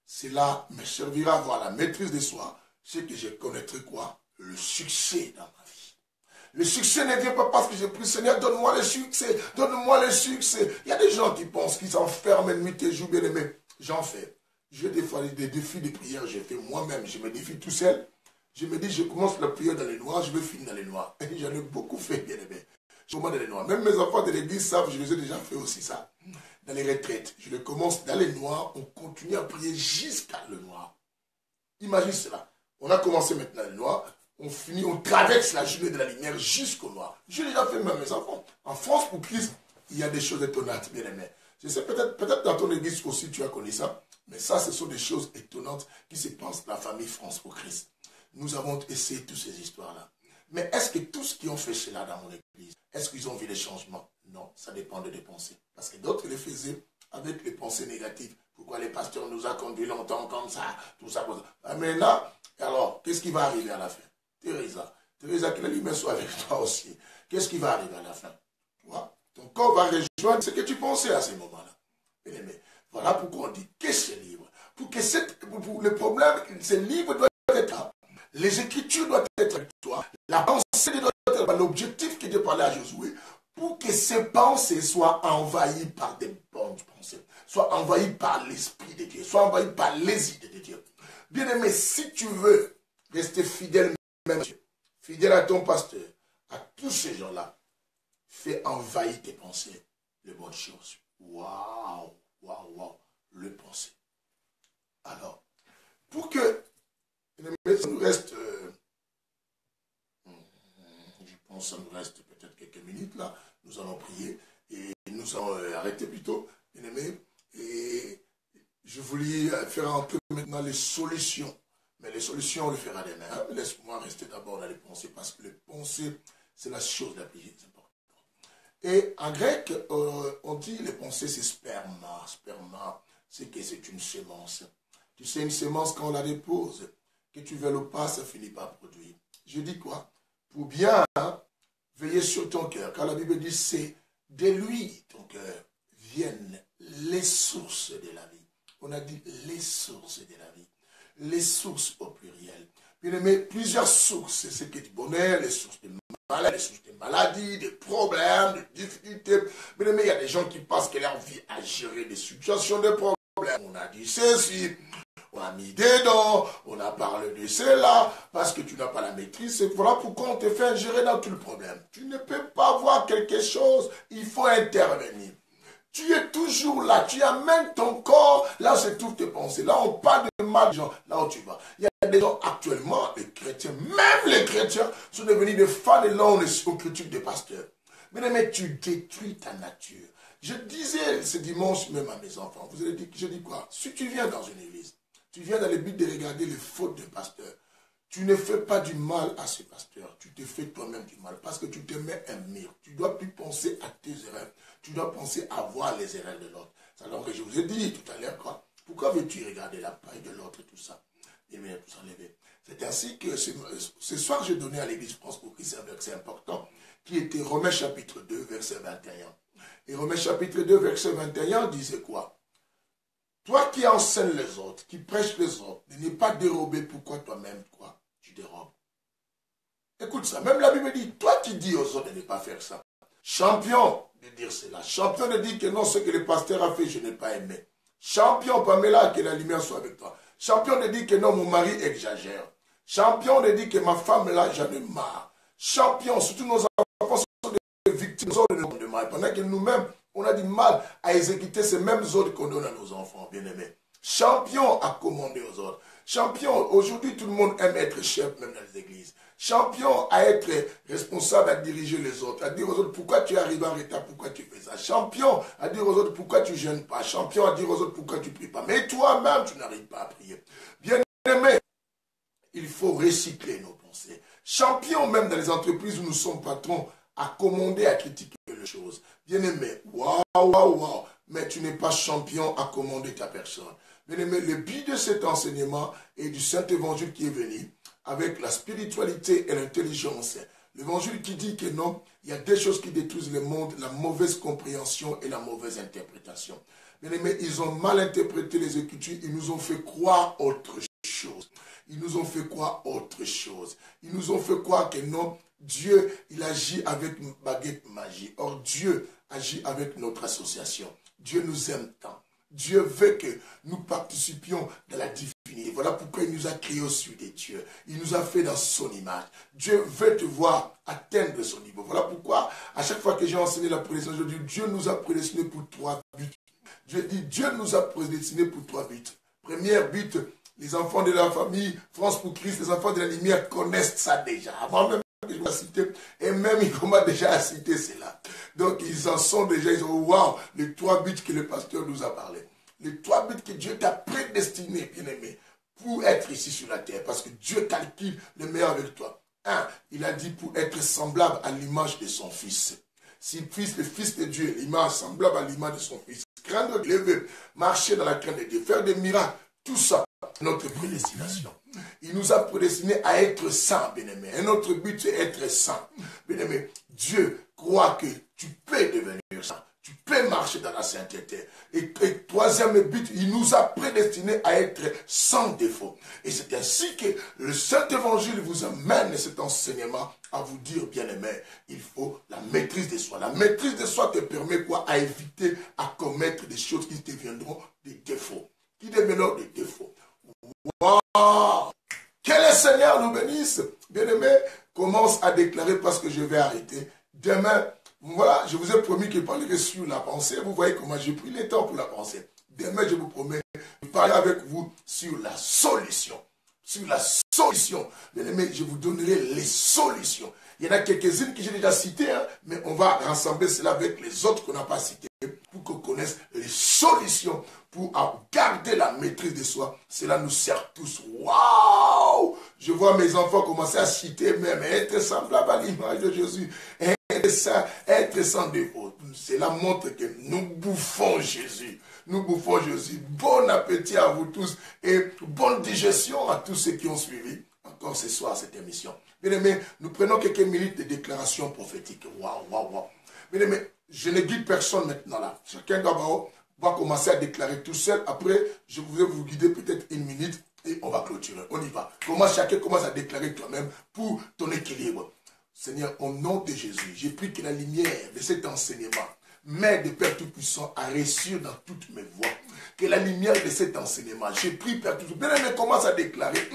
cela me servira à avoir la maîtrise de soi, c'est que je connaîtrai quoi? Le succès dans ma vie. Le succès ne vient pas parce que j'ai pris, Seigneur, donne-moi le succès, donne-moi le succès. Il y a des gens qui pensent qu'ils s'enferment nuit et jour, bien aimé. J'en fais. J'ai des fois des défis de prière, j'ai fait moi-même, je me défie tout seul. Je me dis, je commence la prière dans les noirs, je vais finir dans les noirs. Et j'en ai beaucoup fait, bien aimé. Je commence dans les noirs. Même mes enfants de l'église savent, je les ai déjà fait aussi ça. Dans les retraites, je les commence dans les noirs, on continue à prier jusqu'à le noir. Imagine cela. On a commencé maintenant le noir. On finit, on traverse la journée de la lumière jusqu'au noir. J'ai déjà fait même mes enfants. En France, pour Christ, il y a des choses étonnantes, bien aimé. Je sais, peut-être dans ton église aussi, tu as connu ça. Mais ça, ce sont des choses étonnantes qui se passent dans la famille France pour Christ. Nous avons essayé toutes ces histoires-là. Mais est-ce que tous ceux qui ont fait cela dans mon église, est-ce qu'ils ont vu les changements? Non, ça dépend des pensées. Parce que d'autres les faisaient avec les pensées négatives. Pourquoi les pasteurs nous ont conduits longtemps comme ça, tout ça, tout ça. Mais là, alors, qu'est-ce qui va arriver à la fin? Teresa, que la lumière soit avec toi aussi. Qu'est-ce qui va arriver à la fin? Toi, ton corps va rejoindre ce que tu pensais à ce moment-là. Bien-aimé, voilà pourquoi on dit que ce livre. Pour le problème, ce livre doit être là. Les Écritures doivent être avec toi. La pensée doit être là. L'objectif que Dieu parlait à Josué, pour que ces pensées soient envahies par des bonnes pensées, soient envahies par l'Esprit de Dieu, soient envahies par les idées de Dieu. Bien-aimé, si tu veux rester fidèle, même fidèle à ton pasteur, à tous ces gens-là, fais envahir tes pensées de bonnes choses. Waouh, waouh, waouh, le penser. Alors, pour que ça nous reste, je pense que ça nous reste peut-être quelques minutes là, nous allons prier et nous allons arrêter plutôt, bien aimé, et je voulais faire un peu maintenant les solutions. Mais les solutions, on le fera demain. Hein? Laisse-moi rester d'abord dans les pensées, parce que les pensées, c'est la chose la plus importante. Et en grec, on dit les pensées, c'est sperma. Sperma, c'est que c'est une semence. Tu sais, une semence, quand on la dépose, que tu veuilles ou pas, ça finit par produire. Je dis quoi? Pour bien veiller sur ton cœur, car la Bible dit, c'est de lui, ton cœur, viennent les sources de la vie. On a dit les sources de la vie. Les sources au pluriel. Bien aimé, plusieurs sources, c'est ce qui est du bonheur, les sources de maladies, les sources de maladies, des problèmes, des difficultés. Bien aimé, il y a des gens qui pensent que leur vie à gérer des situations de problèmes. On a dit ceci, on a mis des dents, on a parlé de cela, parce que tu n'as pas la maîtrise. Voilà pourquoi on te fait gérer dans tout le problème. Tu ne peux pas voir quelque chose, il faut intervenir. Tu es toujours là, tu amènes ton corps, là c'est toutes tes pensées. Là on parle de mal des gens, là où tu vas. Il y a des gens actuellement, les chrétiens, même les chrétiens, sont devenus des fans et là on est aux critiques des pasteurs. Mais tu détruis ta nature. Je disais ce dimanche même à mes enfants, vous avez dit, je dis quoi? Si tu viens dans une église, Tu viens dans le but de regarder les fautes des pasteurs. Tu ne fais pas du mal à ce pasteur. Tu te fais toi-même du mal parce que tu te mets un mur. Tu ne dois plus penser à tes erreurs. Tu dois penser à voir les erreurs de l'autre. C'est alors que je vous ai dit tout à l'heure, quoi. Pourquoi veux-tu regarder la paille de l'autre et tout ça? Et bien, tout s'enlever. C'est ainsi que ce soir, j'ai donné à l'Église France pour Christ un verset important qui était Romains chapitre 2, verset 21. Et Romains chapitre 2, verset 21 disait quoi? Toi qui enseignes les autres, qui prêches les autres, ne n'es pas dérobé, pourquoi toi-même, quoi, tu dérobes. Écoute ça, même la Bible dit, toi qui dis aux autres de ne pas faire ça. Champion de dire cela. Champion de dire que non, ce que le pasteur a fait, je n'ai pas aimé. Champion, Pamela, que la lumière soit avec toi. Champion de dire que non, mon mari exagère. Champion de dire que ma femme, là, j'en ai marre. Champion, surtout nos enfants sont des victimes de mal. Pendant que nous-mêmes, on a du mal à exécuter ces mêmes ordres qu'on donne à nos enfants, bien-aimés. Champion à commander aux autres. Champion, aujourd'hui, tout le monde aime être chef, même dans les églises. Champion à être responsable, à diriger les autres, à dire aux autres pourquoi tu arrives en retard, pourquoi tu fais ça. Champion à dire aux autres pourquoi tu ne jeûnes pas. Champion à dire aux autres pourquoi tu ne pries pas. Mais toi-même, tu n'arrives pas à prier. Bien-aimé, il faut recycler nos pensées. Champion, même dans les entreprises où nous sommes patrons, à commander, à critiquer les choses. Bien-aimé, waouh, mais tu n'es pas champion à commander ta personne. Bien-aimé, le but de cet enseignement et du Saint-Évangile qui est venu, avec la spiritualité et l'intelligence. L'évangile qui dit que non, il y a des choses qui détruisent le monde, la mauvaise compréhension et la mauvaise interprétation. Bien-aimé, ils ont mal interprété les Écritures, ils nous ont fait croire autre chose. Ils nous ont fait croire autre chose. Ils nous ont fait croire que non, Dieu, il agit avec une baguette magique. Or, Dieu agit avec notre association. Dieu nous aime tant. Dieu veut que nous participions de la divinité. Voilà pourquoi il nous a créés au sud des dieux. Il nous a fait dans son image. Dieu veut te voir atteindre son niveau. Voilà pourquoi, à chaque fois que j'ai enseigné la prédestination, je dis Dieu nous a prédestinés pour 3 buts. Je dis Dieu nous a prédestinés pour 3 buts. Première but, les enfants de la famille, France pour Christ, les enfants de la lumière connaissent ça déjà. Avant même que je vous citer, et même il commence déjà à citer cela. Donc ils en sont déjà, ils ont waouh, les 3 buts que le pasteur nous a parlé. Les 3 buts que Dieu t'a prédestinés, bien-aimé, pour être ici sur la terre. Parce que Dieu calcule le meilleur avec toi. 1, il a dit pour être semblable à l'image de son Fils. Si le Fils de Dieu, l'image semblable à l'image de son Fils, craindre, lever, marcher dans la crainte de Dieu, faire des miracles, tout ça, notre prédestination. Il nous a prédestinés à être saints, bien-aimé. Un autre but, c'est être saint. Bien-aimé, Dieu croit que tu peux devenir saint. Tu peux marcher dans la sainteté. Et troisième but, il nous a prédestinés à être sans défaut. Et c'est ainsi que le Saint-Évangile vous amène cet enseignement à vous dire, bien-aimé, il faut la maîtrise de soi. La maîtrise de soi te permet quoi? À éviter à commettre des choses qui deviendront des défauts. Qui deviendront des défauts. Wow! Que le Seigneur nous bénisse. Bien-aimé, commence à déclarer parce que je vais arrêter. Demain, voilà, je vous ai promis que je parlerai sur la pensée. Vous voyez comment j'ai pris le temps pour la pensée. Demain, je vous promets de parler avec vous sur la solution. Sur la solution. Bien-aimé, je vous donnerai les solutions. Il y en a quelques-unes que j'ai déjà citées, hein, mais on va rassembler cela avec les autres qu'on n'a pas citées pour qu'on connaisse les solutions pour garder la maîtrise de soi. Cela nous sert tous. Waouh! Je vois mes enfants commencer à citer même être semblable à l'image de Jésus. Être sans défaut. Cela montre que nous bouffons Jésus. Nous bouffons Jésus. Bon appétit à vous tous et bonne digestion à tous ceux qui ont suivi encore ce soir cette émission. Bien aimé, nous prenons quelques minutes de déclaration prophétique. Waouh. Bien aimé, je ne guide personne maintenant là. Chacun d'abord va commencer à déclarer tout seul. Après, je vais vous guider peut-être 1 minute et on va clôturer. On y va. Chacun commence à déclarer toi-même pour ton équilibre. Seigneur, au nom de Jésus, j'ai pris que la lumière de cet enseignement, Mère de Père Tout-Puissant, a reçu dans toutes mes voies. Que la lumière de cet enseignement, j'ai pris Père Tout-Puissant. Bien-aimé, commence à déclarer.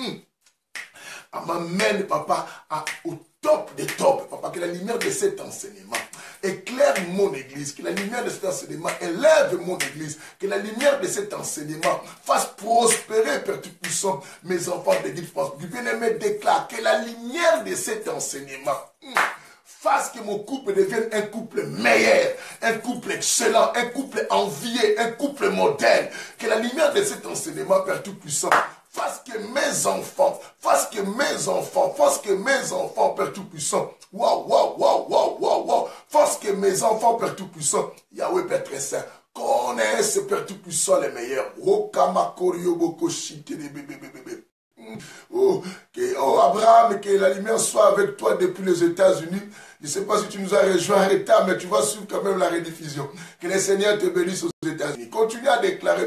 M'amène, papa, au top des tops, papa, que la lumière de cet enseignement éclaire mon église, que la lumière de cet enseignement élève mon église, que la lumière de cet enseignement fasse prospérer, Père Tout-Puissant, mes enfants de l'église France. Bien-aimé, déclare que la lumière de cet enseignement fasse que mon couple devienne un couple meilleur, un couple excellent, un couple envié, un couple modèle. Que la lumière de cet enseignement, Père Tout-Puissant, fasse que mes enfants, Père Tout-Puissant, fasse que mes enfants, Père Tout-Puissant, Yahweh, Père très saint, connaissent, Père Tout-Puissant, les meilleurs. Oh, Abraham, que la lumière soit avec toi depuis les États-Unis. Je ne sais pas si tu nous as rejoint en retard, mais tu vas suivre quand même la rediffusion. Que le Seigneur te bénisse aux États-Unis. Continue à déclarer,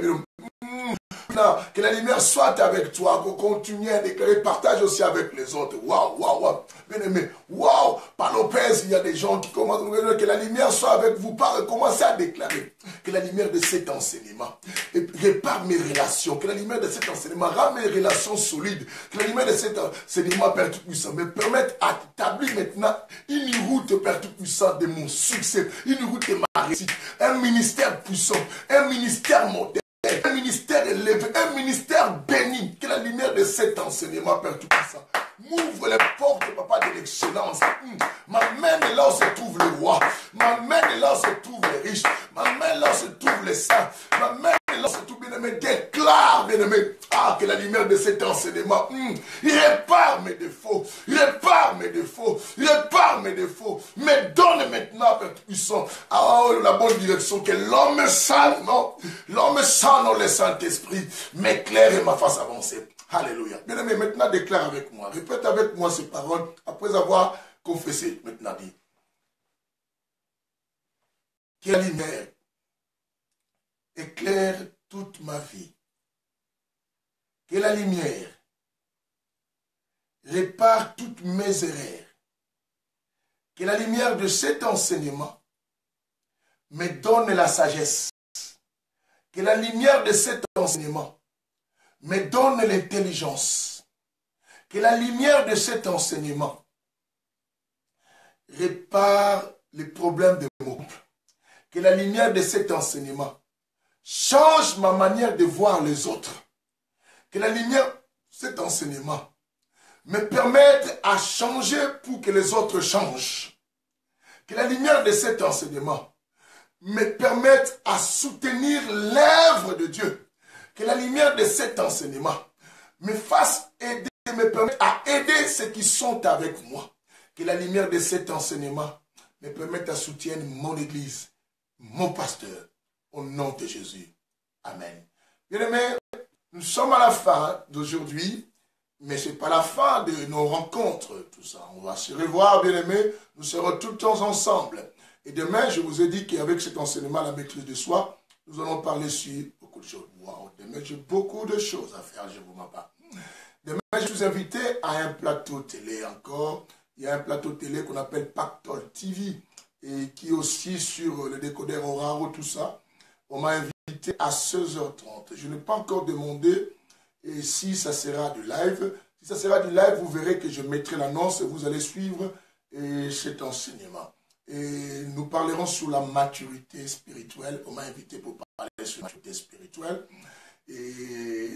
que la lumière soit avec toi, qu'on continue à déclarer, partage aussi avec les autres. Waouh. Bien aimé, waouh. Par Lopez, il y a des gens qui commencent à dire que la lumière soit avec vous. Commencez à déclarer que la lumière de cet enseignement répare mes relations, que la lumière de cet enseignement rend mes relations solides, que la lumière de cet enseignement, Père Tout-Puissant, me permette d'établir maintenant une route, Père Tout-Puissant, de mon succès, une route de ma réussite, un ministère puissant, un ministère moderne, un ministère élevé, un ministère béni. Que la lumière de cet enseignement, Père Tout-Puissant, m'ouvre les portes, Papa, de l'excellence. M'amène là où se trouve le roi. M'amène là où se trouvent les riches. M'amène là où se trouvent les saints. M'amène là où se trouve bien-aimé. Déclare, bien-aimé, que la lumière de cet enseignement, il répare mes défauts. Il répare mes défauts. Il répare mes défauts. Me donne maintenant, Père Tout-Puissant, la bonne direction. Que l'homme saint, non, le Saint-Esprit, m'éclaire et ma fasse avancer. Alléluia. Bien-aimé, maintenant déclare avec moi. Répète avec moi ces paroles après avoir confessé. Maintenant dit. Que la lumière éclaire toute ma vie. Que la lumière répare toutes mes erreurs. Que la lumière de cet enseignement me donne la sagesse. Que la lumière de cet enseignement me donne l'intelligence. Que la lumière de cet enseignement répare les problèmes de mon couple. Que la lumière de cet enseignement change ma manière de voir les autres. Que la lumière de cet enseignement me permette à changer pour que les autres changent. Que la lumière de cet enseignement me permette à soutenir l'œuvre de Dieu. Que la lumière de cet enseignement me fasse aider, me permette à aider ceux qui sont avec moi. Que la lumière de cet enseignement me permette à soutenir mon église, mon pasteur, au nom de Jésus. Amen. Bien-aimés, nous sommes à la fin d'aujourd'hui, mais ce n'est pas la fin de nos rencontres, tout ça. On va se revoir, bien-aimés, nous serons tout le temps ensemble. Et demain, je vous ai dit qu'avec cet enseignement, la maîtrise de soi, nous allons parler sur beaucoup de choses. Wow, demain, j'ai beaucoup de choses à faire, je vous m'en parle. Demain, je suis invité à un plateau télé encore. Il y a un plateau télé qu'on appelle Pactol TV et qui est aussi sur le décodeur Oraro, tout ça. On m'a invité à 16h30. Je n'ai pas encore demandé si ça sera du live. Si ça sera du live, vous verrez que je mettrai l'annonce et vous allez suivre cet enseignement. Et nous parlerons sur la maturité spirituelle. On m'a invité pour parler sur la maturité spirituelle. Et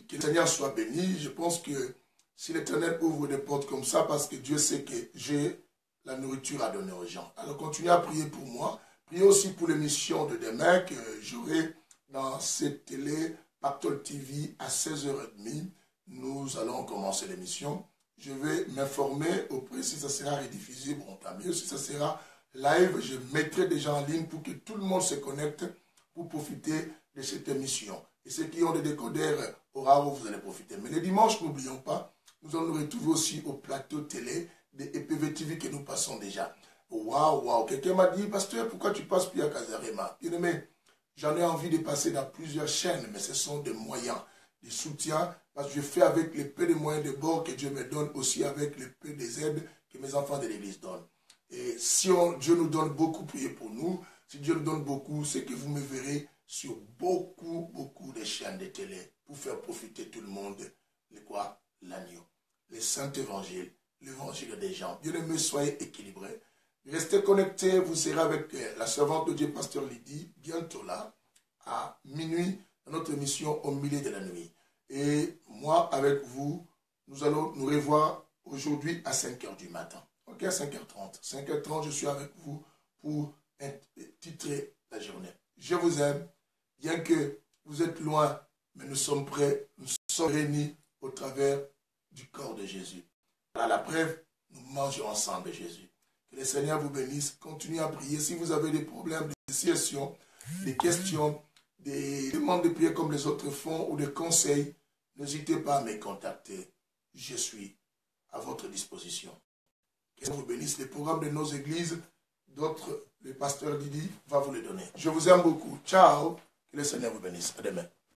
que le Seigneur soit béni. Je pense que si l'Éternel ouvre des portes comme ça, parce que Dieu sait que j'ai la nourriture à donner aux gens. Alors continuez à prier pour moi. Priez aussi pour l'émission de demain que j'aurai dans cette télé Pactol TV à 16h30. Nous allons commencer l'émission. Je vais m'informer auprès si ça sera rediffusé. Bon, tant mieux. Si ça sera live, je mettrai des gens en ligne pour que tout le monde se connecte pour profiter de cette émission. Et ceux qui ont des décodeurs Oraro, vous allez profiter. Mais les dimanches, n'oublions pas, nous allons nous retrouver aussi au plateau télé de EPV TV que nous passons déjà. Waouh. Quelqu'un m'a dit, pasteur, pourquoi tu passes plus à Casarema? Bien aimé, j'en ai envie de passer dans plusieurs chaînes, mais ce sont des moyens, des soutiens, parce que je fais avec les peu de moyens de bord que Dieu me donne, aussi avec les peu des aides que mes enfants de l'église donnent. Et si Dieu nous donne beaucoup, priez pour nous. Si Dieu nous donne beaucoup, c'est que vous me verrez sur beaucoup de chaînes de télé pour faire profiter tout le monde de quoi? L'agneau, les saints évangiles, l'évangile des gens. Bien-aimés, soyez équilibrés. Restez connectés, vous serez avec la servante de Dieu, Pasteur Lydie, bientôt là, à minuit, dans notre émission au milieu de la nuit. Et moi, avec vous, nous allons nous revoir aujourd'hui à 5h du matin. Ok? Ok, à 5h30. 5h30, je suis avec vous pour titrer la journée. Je vous aime, bien que vous êtes loin, mais nous sommes prêts, nous sommes réunis au travers du corps de Jésus. Voilà la preuve, nous mangeons ensemble Jésus. Que le Seigneur vous bénisse, continuez à prier. Si vous avez des problèmes, des situations, des questions, des demandes de prière comme les autres font ou des conseils, n'hésitez pas à me contacter. Je suis à votre disposition. Que Dieu vous bénisse. Les programmes de nos églises, d'autres, le pasteur Didi va vous les donner. Je vous aime beaucoup. Ciao. Que le Seigneur vous bénisse. À demain.